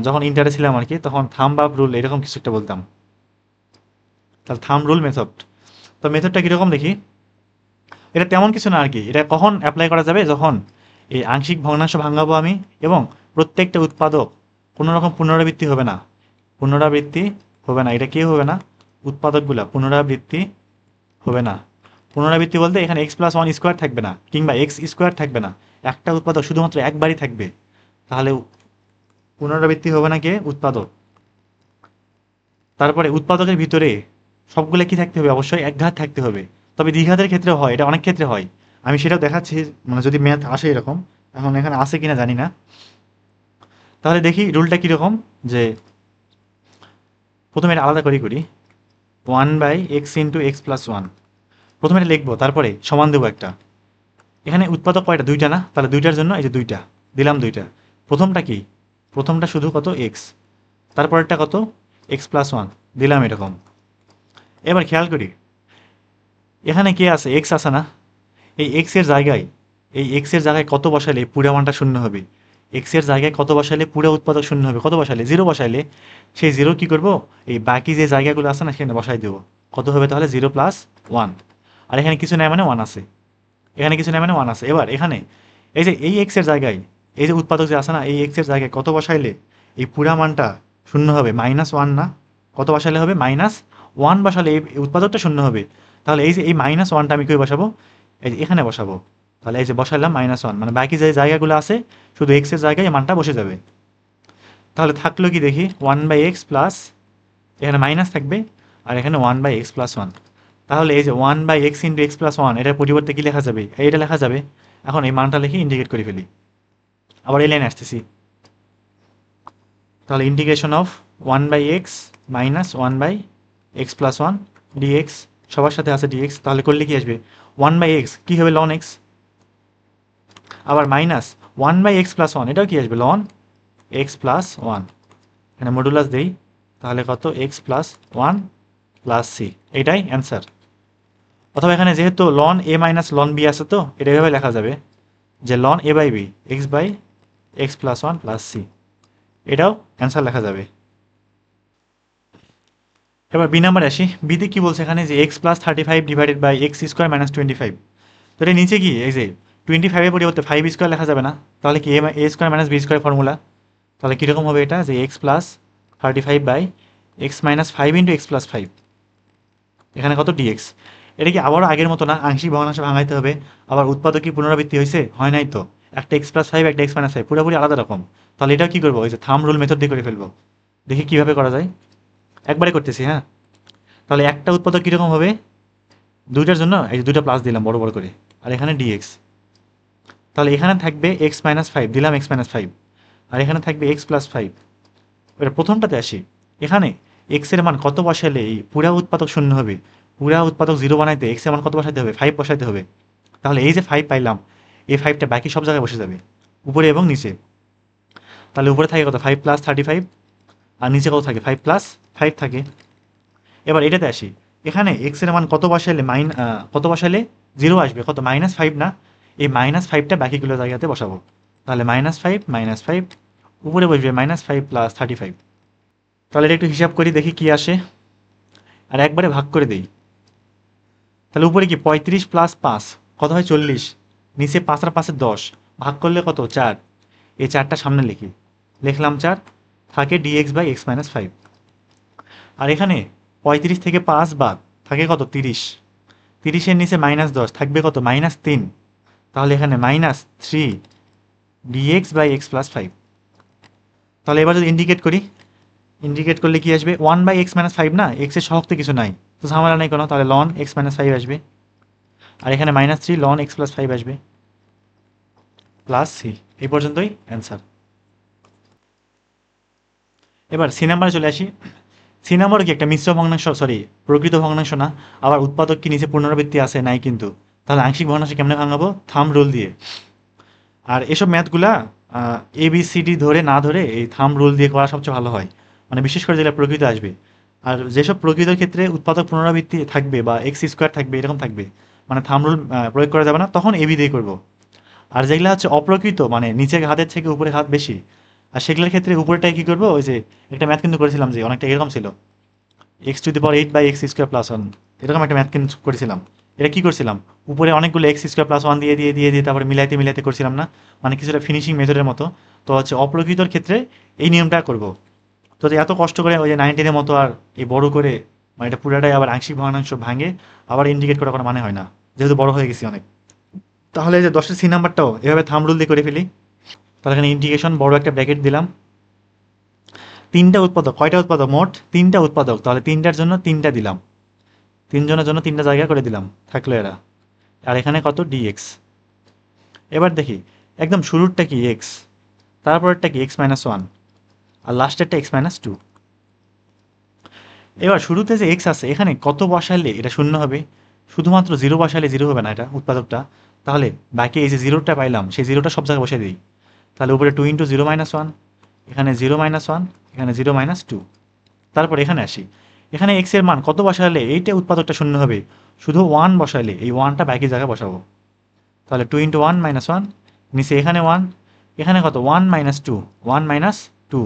যখন ইন্টারে ছিলাম আর কি, তখন থাম বা রুল এরকম কিছু একটা বলতাম। তাহলে থাম রুল মেথড। তো মেথডটা কিরকম দেখি, এটা তেমন কিছু না আর কি, এটা কখন অ্যাপ্লাই করা যাবে, যখন এই আংশিক ভগ্নাংশ ভাঙাবো আমি এবং প্রত্যেকটা উৎপাদক কোনো রকম পুনরাবৃত্তি হবে না, পুনরাবৃত্তি হবে না, এটা কি হবে না, উৎপাদকগুলা পুনরাবৃত্তি হবে না। পুনরাবৃত্তি বলতে এখানে x+1² থাকবে না, কিংবা x² থাকবে না, একটা উৎপাদক শুধুমাত্র একবারই থাকবে, তাহলে পুনরাবৃত্তি হবে না কে, উৎপাদক। তারপরে উৎপাদকের ভিতরে সবগুলো কি থাকতে হবে, অবশ্যই একঘাত থাকতে হবে। তবে দ্বিঘাতের ক্ষেত্রে হয়, এটা অনেক ক্ষেত্রে হয়, আমি সেটাও দেখাচ্ছি, মানে যদি ম্যাথ আসে এরকম, এখন এখানে আসে কিনা জানি না। তাহলে দেখি রুলটা কীরকম, যে প্রথমে এটা আলাদা করি 1/x × x+1, প্রথমে এটা লিখবো, তারপরে সমান দেবো একটা, এখানে উৎপাদক কয়টা, দুইটা না, তাহলে দুইটার জন্য এই যে দুইটা দিলাম, দুইটা, প্রথমটা কি, প্রথমটা শুধু কত এক্স, তারপরেরটা কত x+1 দিলাম এরকম। এবার খেয়াল করি এখানে কে আছে, এক্স আছে না, এই এক্স এর জায়গায়, এই এক্স এর জায়গায় কত বসাইলে পুরো মানটা শূন্য হবে, এক্স এর জায়গায় কত বসাইলে পুরো উৎপাদক শূন্য হবে, কত বসাইলে 0 বসাইলে, সেই 0 কি করব, এই বাকি যে জায়গাগুলো আছে না সেখানে বসাই দেবো, কত হবে তাহলে 0+1। আর এখানে কিছু নেই মানে 1 আছে, এখানে কিছু নেই মানে 1 আছে। এবার এখানে এই যে এই এক্স এর জায়গায় এই যে উৎপাদক যে আছে না, এই এক্স এর জায়গায় কত বসাইলে এই পুরা মানটা শূন্য হবে, -1 না, কত বসাইলে হবে -1 বসালে এই উৎপাদকটা শূন্য হবে। তাহলে এই যে এই -1টা আমি কই বসাবো, এই যে এখানে বসাবো, তাহলে এই যে বসাইলাম -1, মানে বাকি যে জায়গাগুলো আছে শুধু এক্স এর জায়গায় এই মানটা বসে যাবে। তাহলে থাকলো কি দেখি 1/x প্লাস, এখানে মাইনাস থাকবে, আর এখানে 1/x+1। তাহলে এই যে 1/x × x+1 এটার পরিবর্তে কি লেখা যাবে, এইটা লেখা যাবে। এখন এই মানটা লিখে ইন্টিগ্রেট করে ফেলি, আবার এই লাইনে আসতেছি, তাহলে integration of 1/x - 1/x+1 dx, সবার সাথে আছে dx, তাহলে করলে কি আসবে 1/x কি হবে ln x, আবার মাইনাস 1/x+1 এটাও কি আসবে ln x+1, এখানে মডুলাস দেই, তাহলে কত x+1 প্লাস c, এটাই অ্যান্সার। অথবা এখানে যেহেতু ln a - ln b আছে, তো এটা এভাবে লেখা যাবে যে ln a/b x/x+1 plus c, এটাও অ্যান্সার লেখা যাবে। এবার বি নাম্বারে আসি, বিতে কি বলছে এখানে যে x+35 ডিভাইডেড বাই x² - 25। তো এটা নিচে কি এই যে 25 এর পরিবর্তে 5² লেখা যাবে না, তাহলে কি a² - b² ফর্মুলা, তাহলে কীরকম হবে এটা, যে x+35 বাই x - 5 × x+5, এখানে কত dx। এটা কি আবারও আগের মতো না, আংশিক ভগ্নাংশ ভাঙাইতে হবে, আবার উৎপাদক কি পুনরাবৃত্তি হয়েছে, হয় নাই তো, একটা এক্স প্লাস ফাইভ একটা এক্স মাইনাস ফাইভ পুরোপুরি আলাদা রকম। তাহলে এটাও কি করবো, ওই যে থাম রুল মেথড দিয়ে করে ফেলবো। দেখি কিভাবে করা যায়, একবারে করতেছি হ্যাঁ। তাহলে একটা উৎপাদক কীরকম হবে, দুইটার জন্য এই যে দুইটা প্লাস দিলাম বড় বড় করে, আর এখানে ডিএক্স। তাহলে এখানে থাকবে এক্স মাইনাস ফাইভ, দিলাম এক্স মাইনাস ফাইভ, আর এখানে থাকবে এক্স প্লাস ফাইভ। এবার প্রথমটাতে আসি, এখানে এক্স এর মান কত বসাইলে এই পুরা উৎপাদক শূন্য হবে, পুরা উৎপাদক জিরো বানাইতে এক্স এর মান কত বসাইতে হবে, ফাইভ বসাইতে হবে। তাহলে এই যে ফাইভ পাইলাম, এই ফাইভটা বাকি সব জায়গায় বসে যাবে, উপরে এবং নিচে। তাহলে উপরে থাকে কত, ফাইভ প্লাস থার্টি ফাইভ, আর নিচে কত থাকে, ফাইভ প্লাস ফাইভ থাকে। এবার এটাতে আসি, এখানে এক্স এর মান কত বসাইলে কত বসাইলে জিরো আসবে, কত, মাইনাস ফাইভ না, এই মাইনাস ফাইভটা বাকিগুলো জায়গাতে বসাবো। তাহলে মাইনাস ফাইভ উপরে বসবে minus five plus thirty five. তাহলে এটা একটু হিসাব করি দেখি কি আসে, আর একবারে ভাগ করে দেই। তাহলে উপরে কি 35 প্লাস 5 কত হয় 40, নিচে 5 আর 5 10, ভাগ করলে কত 4, এই 4টা সামনে লিখি, লিখলাম 4, থাকে dx by x minus five. আর এখানে 35 থেকে 5 বাদ থাকে কত 30, 30-এর নিচে -10 থাকবে কত -3, তাহলে এখানে -3 dx by x plus five. তাহলে এবার যদি ইন্ডিকেট করি, ইন্ডিকেট করলে কি আসবে, 1 বাই এক্স মাইনাস ফাইভ না, এক্স এর সহগ তো কিছু নাই, তো ঝামেলা নাই কোনো, তাহলে লন এক্স মাইনাস ফাইভ আসবে, আর এখানে -3 লন এক্স প্লাস ফাইভ আসবে, প্লাস সি। এই পর্যন্তই অ্যান্সার। এবার সি নাম্বারে চলে আসি। সি নাম্বার কি একটা মিশ্র ভগ্নাংশ, সরি প্রকৃত ভগ্নাংশ না, আবার উৎপাদক কি নিচে পুনরাবৃত্তি আছে নাই কিন্তু, তাহলে আংশিক ভগ্নাংশ কেমনে ভাঙাবো, থাম রুল দিয়ে। আর এসব ম্যাথগুলা ABCD ধরে না ধরে এই থাম রুল দিয়ে করা সবচেয়ে ভালো হয়, মানে বিশেষ করে যেটা প্রকৃত আসবে। আর যেসব প্রকৃতর ক্ষেত্রে উৎপাদক পুনরাবৃত্তি থাকবে বা এক্স স্কোয়ার থাকবে এরকম থাকবে, মানে থাম রুল প্রয়োগ করা যাবে না, তখন এবি দিয়ে করবো। আর যেগুলো হচ্ছে অপ্রকৃত, মানে নিচের হাতের থেকে উপরে হাত বেশি, আর সেগুলোর ক্ষেত্রে উপরেটাই কি করবো, ওই যে একটা ম্যাথ কিন্তু করেছিলাম যে অনেকটা এরকম ছিল, x to the power 8 by x square plus one, এরকম একটা ম্যাথ কিন্তু করেছিলাম। এটা কি করছিলাম, উপরে অনেকগুলো এক্স স্কোয়ার প্লাস ওয়ান দিয়ে দিয়ে দিয়ে দিয়ে তারপরে মিলাইতে মিলাইতে করছিলাম না, মানে কিছুটা ফিনিশিং মেথডের মতো। তো হচ্ছে অপ্রকৃতর ক্ষেত্রে এই নিয়মটা করব। তো এত কষ্ট করে ওই যে 19-এর মতো আর এই বড় করে, মানে এটা পুরাটাই আবার আংশিক ভগ্নাংশ ভাঙে আবার ইন্ডিকেট করার কোনো মানে হয় না, যেহেতু বড় হয়ে গেছি অনেক। তাহলে এই যে 10-এর সি নাম্বারটাও এভাবে থাম রুল দিয়ে করে ফেলি। তাহলে এখানে ইন্টিগ্রেশন বড় একটা ব্র্যাকেট দিলাম, তিনটা উৎপাদক, কয়টা উৎপাদক, মোট তিনটা উৎপাদক, তাহলে তিনটার জন্য তিনটা দিলাম, তিনজনের জন্য তিনটা জায়গা করে দিলাম, থাকলো এরা। আর এখানে কত ডিএক্স। এবার দেখি একদম শুরুরটা কি এক্স, তারপরেরটা কি এক্স মাইনাস ওয়ান, আর লাস্টেরটা এক্স মাইনাস টু। এবার শুরুতে যে এক্স আছে এখানে কত বসাইলে এটা শূন্য হবে, শুধুমাত্র জিরো বসাইলে জিরো হবে না এটা উৎপাদকটা, তাহলে বাকি এই যে জিরোটা পাইলাম সেই জিরোটা সব জায়গায় বসে দিই। তাহলে উপরে 2 ইন্টু জিরো মাইনাস ওয়ান, এখানে জিরো মাইনাস ওয়ান, এখানে জিরো মাইনাস টু। তারপর এখানে আসি, এখানে এক্স এর মান কত বসাইলে এইটা উৎপাদকটা শূন্য হবে, শুধু ওয়ান বসাইলে এই ওয়ানটা বাকি জায়গায় বসাবো। তাহলে 2 ইন্টু ওয়ান মাইনাস ওয়ান, নিচে এখানে ওয়ান, এখানে কত one minus two, one minus two,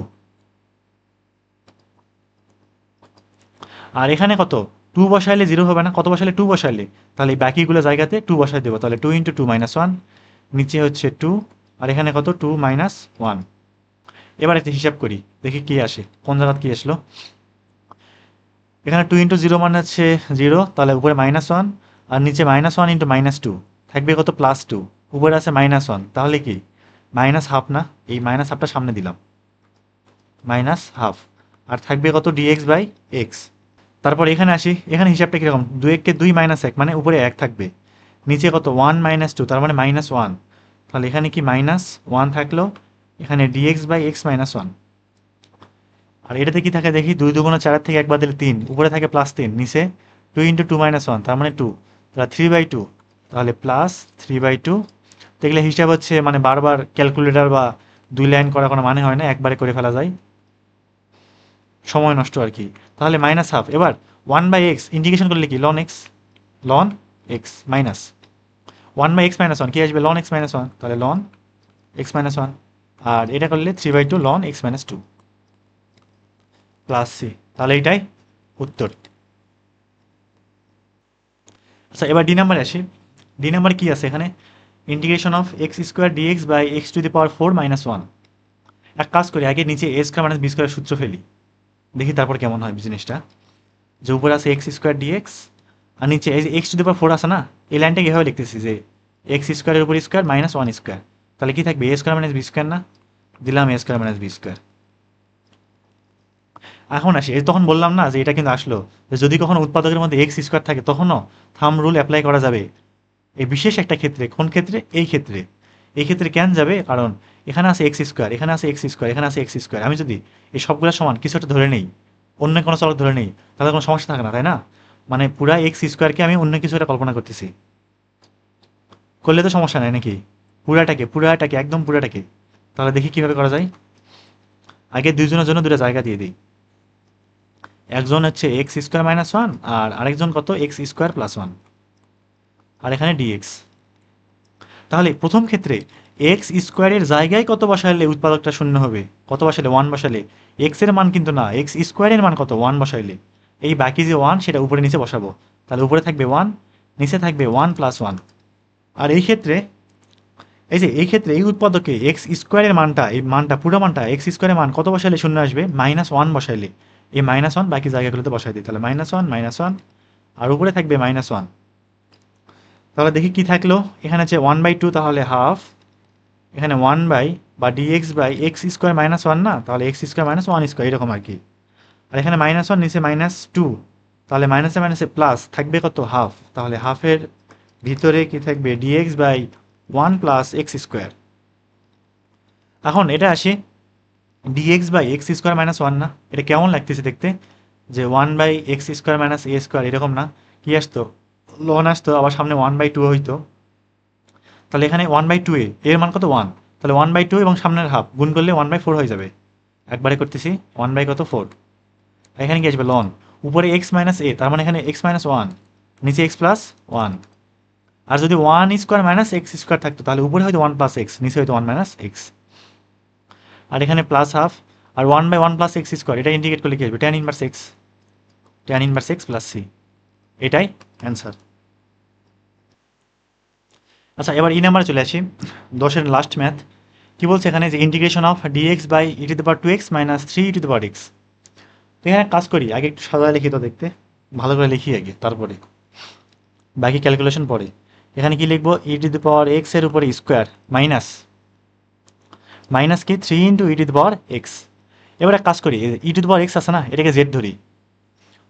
আর এখানে কত টু বসাইলে জিরো হবে না, কত বসাইলে টু বসাইলে, তাহলে এই বাকিগুলো জায়গাতে টু বসাই দেবো। তাহলে 2 ইন্টু টু মাইনাস ওয়ান, নিচে হচ্ছে টু, আর এখানে কত টু মাইনাস ওয়ান। এবার একটা হিসাব করি দেখি কি আসে, কোন জায়গাত কি আসলো। এখানে 2 ইন্টু জিরো মানে হচ্ছে জিরো, তাহলে উপরে মাইনাস ওয়ান, আর নিচে minus one into minus two, থাকবে কত প্লাস টু, উপরে আছে মাইনাস ওয়ান, তাহলে কি মাইনাস হাফ না, এই মাইনাস হাফটা সামনে দিলাম, মাইনাস হাফ, আর থাকবে কত ডিএক্স বাই এক্স। তারপর এখানে আসি, এখানে হিসাবটা কীরকম, 2 2 মাইনাস এক মানে উপরে এক থাকবে, নিচে কত ওয়ান মাইনাস টু, তার মানে মাইনাস ওয়ান, তাহলে এখানে কি মাইনাস ওয়ান থাকলো, এখানে dx by x minus one. আর এটাতে কি থাকে দেখি, 2 2 4 থেকে একবার দিলে 3, উপরে থাকে প্লাস 3, নিচে 2 ইন্টু টু মাইনাস ওয়ান, তার মানে 2, তাহলে 3/2, তাহলে প্লাস 3/2। তো এগুলো হিসাব হচ্ছে মানে বারবার ক্যালকুলেটর বা 2 লাইন করা কোনো মানে হয় না, একবারে করে ফেলা যায়, সময় নষ্ট আর কি। তাহলে মাইনাস হাফ, এবার 1/x ইন্টিগ্রেশন করলে কি ln x minus 1/x minus one, কি আসবে লন এক্স মাইনাস ওয়ান, তাহলে লন এক্স মাইনাস ওয়ান, আর এটা করলে 3/2 ln x minus two, plus c. তাহলে এইটাই উত্তর। আচ্ছা এবার ডি নাম্বারে আসি। ডি নাম্বার কি আছে এখানে, integration of x square dx by x to the power 4 minus one. এক কাজ করি, আগে নিচে a square minus b square সূত্র ফেলি, দেখি তারপর কেমন হয় জিনিসটা। যে উপরে আছে এক্স স্কোয়ার ডিএক্স, আর নিচে এই যে এক্স টু দি পাওয়ার 4 আছে না, এই লাইনটাকে এভাবে লিখতেছি যে এক্স স্কোয়ারের উপর স্কোয়ার মাইনাস 1 স্কোয়ার, তাহলে কি থাকবে এ স্কোয়ার মাইনাস বি স্কোয়ার না, দিলাম এ স্কোয়ার মাইনাস বি স্কোয়ার। এখন আসি, এই তখন বললাম না যে এটা কিন্তু আসলো, যে যদি কখনো উৎপাদকের মধ্যে এক্স স্কোয়ার থাকে তখনও থাম্ব রুল অ্যাপ্লাই করা যাবে এই বিশেষ একটা ক্ষেত্রে। কোন ক্ষেত্রে? এই ক্ষেত্রে। এই ক্ষেত্রে কেন যাবে? কারণ এখানে আছে এক্স স্কোয়ার, এখানে আছে এক্স স্কোয়ার, এখানে আছে এক্স স্কোয়ার, আমি যদি এই সবগুলো সমান কিছু একটা ধরে নেই, অন্য কোনো চলক ধরে নেই, তাহলে কোনো সমস্যা থাকে না, তাই না? মানে পুরা এক্স স্কোয়ারকে আমি অন্য কিছু একটা কল্পনা করতেছি, করলে তো সমস্যা নাই নাকি? পুরাটাকে একদম পুরাটাকে। তাহলে দেখি কিভাবে করা যায়। আগে দুইজনের জন্য দুটো জায়গা দিয়ে দিই। একজন হচ্ছে এক্স স্কোয়ার মাইনাস 1 আর আরেকজন কত এক্স স্কোয়ার প্লাস 1, আর এখানে ডিএক্স। তাহলে প্রথম ক্ষেত্রে এক্স স্কোয়ারের জায়গায় কত বসাইলে উৎপাদকটা শূন্য হবে? কত বসাইলে? 1 বসাইলে। এক্স এর মান কিন্তু না, এক্স স্কোয়ারের মান কত? 1 বসাইলে। এই বাকি যে 1 সেটা উপরে নিচে বসাবো, তাহলে উপরে থাকবে 1, নিচে থাকবে 1 প্লাস 1। আর এই ক্ষেত্রে এই ক্ষেত্রে এই উৎপাদকে এক্স স্কোয়ারের মানটা, এই মানটা পুরো মানটা এক্স স্কোয়ারের মান কত বসাইলে শূন্য আসবে? -1 বসাইলে। এই -1 বাকি জায়গাগুলোতে বসাই দিই, তাহলে -1 আর উপরে থাকবে -1। তাহলে দেখি কি থাকলো, এখানে আছে 1/2, তাহলে হাফ, এখানে 1 বাই বা ডিএক্স বাই এক্স স্কোয়ার -1 না, তাহলে এক্স স্কোয়ার মাইনাস 1 স্কোয়ার এরকম আর কি। আর এখানে -1 নিচে -2, তাহলে মাইনাসে মাইনাসে প্লাস থাকবে কত? হাফ, তাহলে হাফের ভিতরে কি থাকবে? Dx by 1 plus x square. এখন এটা আসি ডিএক্স বাই এক্স স্কোয়ার -1 না, এটা কেমন লাগতেছে দেখতে? যে 1/x স্কোয়ার মাইনাস এ স্কোয়ার এরকম না? কি আসতো? লন আসতো, আবার সামনে 1/2 হইতো। তাহলে এখানে 1/2 এর মান কত? 1, তাহলে 1/2 এবং সামনের হাফ গুণ করলে 1/4 হয়ে যাবে। একবারে করতেছি, 1/4, এখানে কি আসবে? লন, উপরে এক্স মাইনাস এ, তার মানে এখানে এক্স মাইনাস 1, নিচে এক্স প্লাস 1। আর যদি 1 স্কোয়ার মাইনাস এক্স স্কোয়ার থাকতো তাহলে উপরে হয়তো 1 প্লাস এক্স, নিচে হয়তো 1 মাইনাস এক্স। আর এখানে প্লাস হাফ, আর 1/1 প্লাস এক্স স্কোয়ার, এটা ইন্ডিকেট করলে কি আসবে? tan inverse x, tan inverse x plus c, এটাই অ্যান্সার। আচ্ছা, এবার ই নাম্বারে চলে আসি, 10-এর লাস্ট ম্যাথ। কি বলছে এখানে? যে integration of dx by e to the power 2x minus 3 e to the power x। তো এখানে কাজ করি, আগে একটু সাদা লিখি তো দেখতে, ভালো করে লিখি আগে, তারপরে বাকি ক্যালকুলেশন পরে। এখানে কি লিখবো? ই টু দ্য পাওয়ার এক্স এর উপরে স্কোয়ার মাইনাস মাইনাস কি 3 into E to the power x. এবার এক কাজ করি, ই টু দ্য পাওয়ার এক্স আছে না, এটাকে জেড ধরি।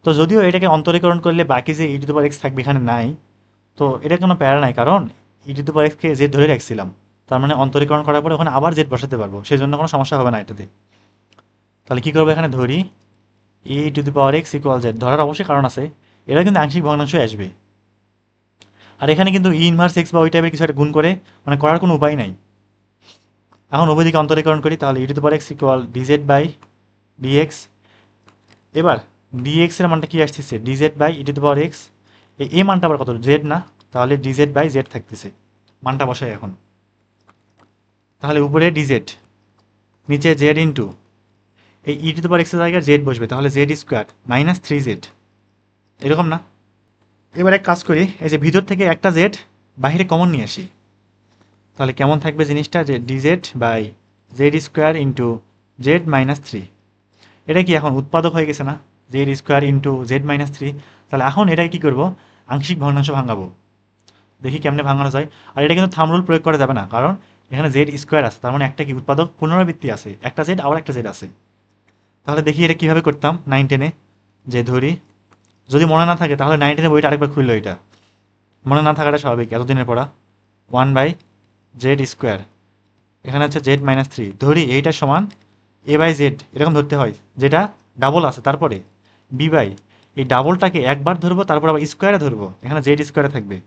তো যদিও এটাকে অন্তরীকরণ করলে বাকি যে e to the power x থাকবে এখানে নাই, তো এটা কোনো প্যারা নাই, কারণ ই টু দ্য পাওয়ার এক্সকে জেড ধরে রাখছিলাম। তার মানে অন্তরীকরণ করার পরে ওখানে আবার জেড বসাতে পারবো, সেই জন্য কোনো সমস্যা হবে না এটাতে। তাহলে কি করবো? এখানে ধরি e to the power x equal z, ধরার অবশ্যই কারণ আছে, এটা কিন্তু আংশিক ভগ্নাংশ আসবে। আর এখানে কিন্তু ই ইনভার্স এক্স বা ওই টাইপের কিছু একটা গুণ করে মানে করার কোনো উপায় নাই। এখন উভয় দিকে অন্তরীকরণ করি, তাহলে e to the power x equal dz by dx. এবার ডিএক্স এর মানটা কি আসতেছে? Dz by e to the power x, এই মানটা আবার কত? জেড না, তাহলে ডিজেড বাই জেড থাকতেছে। মানটা বসাই এখন, তাহলে উপরে ডিজেড, নিচে জেড ইন্টু এই ই টু দি পাওয়ার এক্সের জায়গায় জেড বসবে, তাহলে জেড স্কোয়ার মাইনাস 3z, এরকম না? এবার এক কাজ করি, এই যে ভিতর থেকে একটা জেড বাহিরে কমন নিয়ে আসি, তাহলে কেমন থাকবে জিনিসটা? যে dz by Z square into z minus 3। এটা কি এখন উৎপাদক হয়ে গেছে না? Z square into z minus 3। তাহলে এখন এটাই কি করবো? আংশিক ভগ্নাংশ ভাঙাবো। দেখি কেমনে ভাঙানো যায়। আর এটা কিন্তু থাম্ব রুল প্রয়োগ করা যাবে না, কারণ এখানে জেড স্কোয়ার আছে, তার মানে একটা কি উৎপাদক পুনরাবৃত্তি আছে, একটা জেড আবার একটা জেড আছে। তাহলে দেখি এটা কিভাবে করতাম 9-10-এ। যে ধরি, যদি মনে না থাকে তাহলে 9-10-এর বইটা আরেকবার খুললো, এটা মনে না থাকাটা স্বাভাবিক, এতদিনের পড়া। 1/z স্কোয়ার, এখানে হচ্ছে জেড মাইনাস 3, ধরি এইটা সমান এ বাই জেড, এরকম ধরতে হয়, যেটা ডাবল আছে, তারপরে বি বাই, এই ডাবলটাকে একবার ধরবো, তারপর আবার স্কোয়ারে ধরবো, এখানে জেড স্কোয়ারে থাকবে।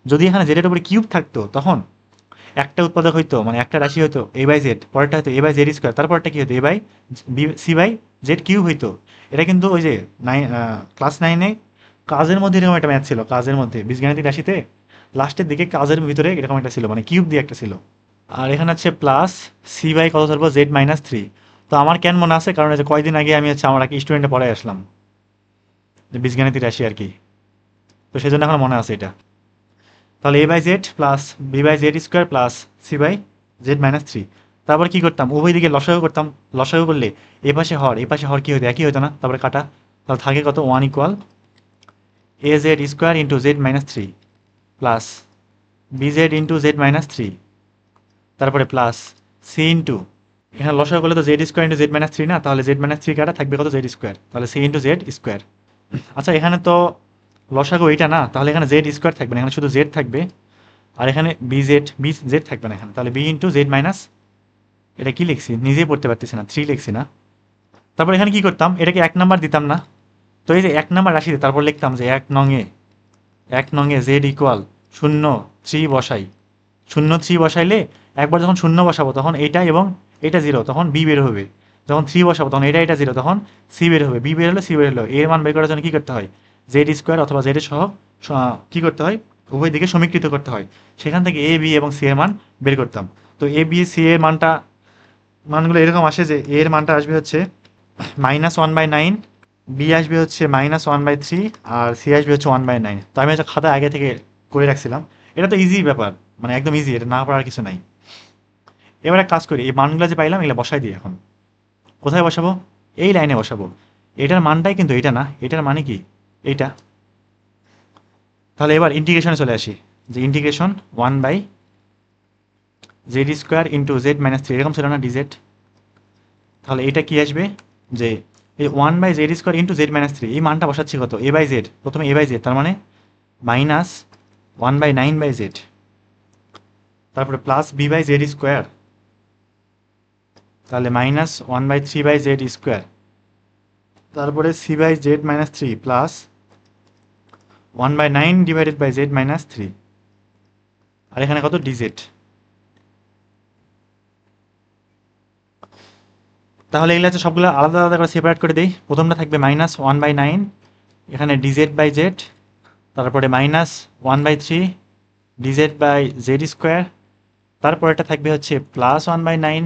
যদি এখানে জেডের উপরে কিউব থাকতো তখন একটা উৎপাদক হইতো, মানে একটা রাশি হইতো এ বাই জেড, পরেরটা হয়তো এ বাই জেড স্কোয়ার, তারপরটা কি হতো? A by C by Z cube হইতো। এটা কিন্তু ওই যে ক্লাস 9-এ কাজের মধ্যে এরকম একটা ম্যাথ ছিল, কাজের মধ্যে বীজগাণিতিক রাশিতে লাস্টের দিকে কাজের ভিতরে এরকম একটা ছিল, মানে কিউব দিয়ে একটা ছিল। আর এখানে হচ্ছে প্লাস সি বাই কত ধরবো? Z minus 3। তো আমার কেন মনে আছে? কারণ এই যে কয়দিন আগে আমি হচ্ছে আমার স্টুডেন্টে পড়াই আসলাম, যে বীজগাণিতিক রাশি আর কি, তো সেই জন্য এখন মনে আছে এটা। তাহলে A by Z plus B by Z square plus C by Z minus 3। তারপর কি করতাম? উভয় দিকে লসাগু করতাম, লসাগু করলে এ পাশে হর কি হতো? একই হতো না? তারপরে কাটা, তাহলে থাকে কত? 1 equal a z square into z minus three plus b z into z minus three, তারপরে প্লাস সি ইন্টু, এখানে লসাগু করলে তো z square into z minus three না, তাহলে জেড মাইনাস থ্রি কাটা থাকবে কত জেড স্কোয়ার, তাহলে সি ইন্টু জেড স্কোয়ার। আচ্ছা এখানে তো লসাগু এইটা না, তাহলে এখানে জেড স্কোয়ার থাকবে না, এখানে শুধু জেড থাকবে। আর এখানে বি জেড থাকবে না এখানে, তাহলে বি ইন্টু জেড মাইনাস, এটা কি লিখছি নিজেই পড়তে পারতেছি না, থ্রি লিখছি না। তারপর এখানে কি করতাম, এটাকে এক নাম্বার দিতাম না, তো এই যে এক নাম্বার রাশিতে তারপর লিখতাম যে এক নঙে জেড ইকুয়াল শূন্য থ্রি বসাই, শূন্য থ্রি বসাইলে একবার যখন শূন্য বসাবো তখন এইটা এবং এটা জিরো, তখন বি বের হবে। যখন থ্রি বসাবো তখন এটা জিরো, তখন সি বের হবে। বি বের হলো, সি বের হলো, এর মান বের করার জন্য কি করতে হয়, জেড স্কোয়ার অথবা জেড সহ কি করতে হয়, উভয় দিকে সমীকৃত করতে হয়। সেখান থেকে এ বি এবং সি এর মান বের করতাম। তো এ বি সি এর মানগুলো এরকম আসে যে এর মানটা আসবে হচ্ছে -1/9, বি আসবে হচ্ছে -1/3, আর সি আসবে হচ্ছে 1/9। তো আমি হচ্ছে খাতা আগে থেকে করে রাখছিলাম। এটা তো ইজি ব্যাপার, মানে একদম ইজি, এটা না পড়ার কিছু নাই। এবার এক কাজ করি, এই মানগুলো যে পাইলাম এগুলো বসাই দিই। এখন কোথায় বসাবো, এই লাইনে বসাবো। এটার মানটাই কিন্তু এটা না, এটার মানে কি এইটা। তাহলে এবার ইন্টিগ্রেশনে চলে আসি, যে integration 1/z² into z minus three, এরকম ছিল না ডিজেড। তাহলে এটা কি আসবে, যে এই 1/z² into z minus three, এই মানটা বসাচ্ছি কত, এ বাই জেড, প্রথমে এ বাই জেড, তার মানে -1/9/z, তারপরে plus B by Z square, তাহলে -1/3/z², তারপরে C by Z minus three plus 1/9 divided by Z minus three, আর এখানে কত ডিজেড। তাহলে এগুলো হচ্ছে সবগুলো আলাদা আলাদা করে সেপারেট করে দিই। প্রথমটা থাকবে -1/9, এখানে ডিজেড বাই জেড, তারপরে -1/3 ডিজেড বাই জেড স্কোয়ার, তারপর এটা থাকবে হচ্ছে +1/9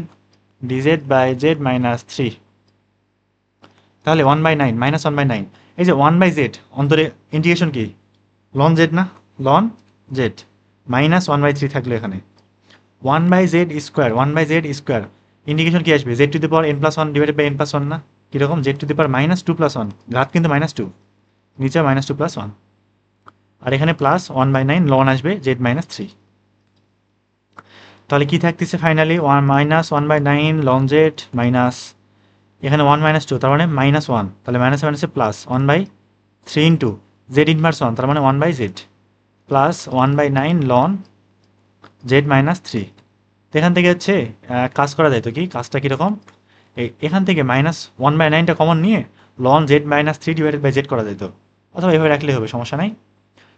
dz by Z minus three. তাহলে 1/9 -1/9, এই যে 1/z অন্তরে ইন্টিগ্রেশন কি, লন জেড না, লন জেড, -1/3 থাকলো এখানে 1/z², 1/z² ইন্ডিকেশন কি আসবে, z⁻n+1 ডিভাইডেড বাই n+1 না, কীরকম z⁻−2+1, ঘাত কিন্তু -2, নিচে -2+1, আর এখানে +1/9 লন আসবে z-3। তাহলে কি থাকতেছে ফাইনালি, -1/9 লন জেড মাইনাস, এখানে 1 -2, তার মানে -1, তাহলে মাইনাস মাইনাসে প্লাস 1/3 ইন্টু z⁻1, তার মানে 1/z প্লাস 1/9 লন z-3। তো এখান থেকে হচ্ছে কাজ করা যায়, তো কি কাজটা কীরকম, এখান থেকে -1/9টা কমন নিয়ে ln z-3 divided by z করা যেত, অথবা এভাবে রাখলেই হবে, সমস্যা নাই।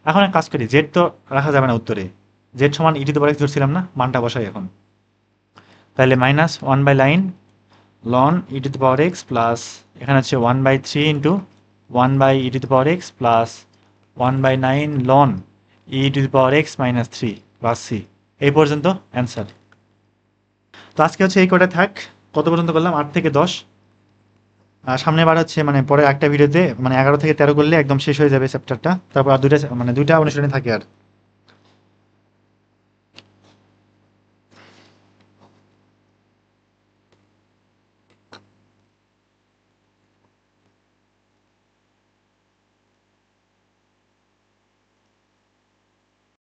এখন এক কাজ করি, জেড তো রাখা যাবে না উত্তরে, জেড সমান e⁻x ধরছিলাম না, মানটা বসাই এখন। তাহলে -1/9 লন e⁻x প্লাস, এখানে হচ্ছে 1/3 into 1/e⁻x plus 1/9 ln e⁻x-3 plus c. এই পর্যন্ত অ্যান্সার। তো আজকে হচ্ছে এই কটা থাক, কত পর্যন্ত করলাম, 8 থেকে 10। আর সামনের বার হচ্ছে মানে পরে একটা ভিডিওতে মানে 11 থেকে 13 করলে একদম শেষ হয়ে যাবে চ্যাপ্টারটা, তারপর আর দুইটা অনুশীলনী থাকে আর।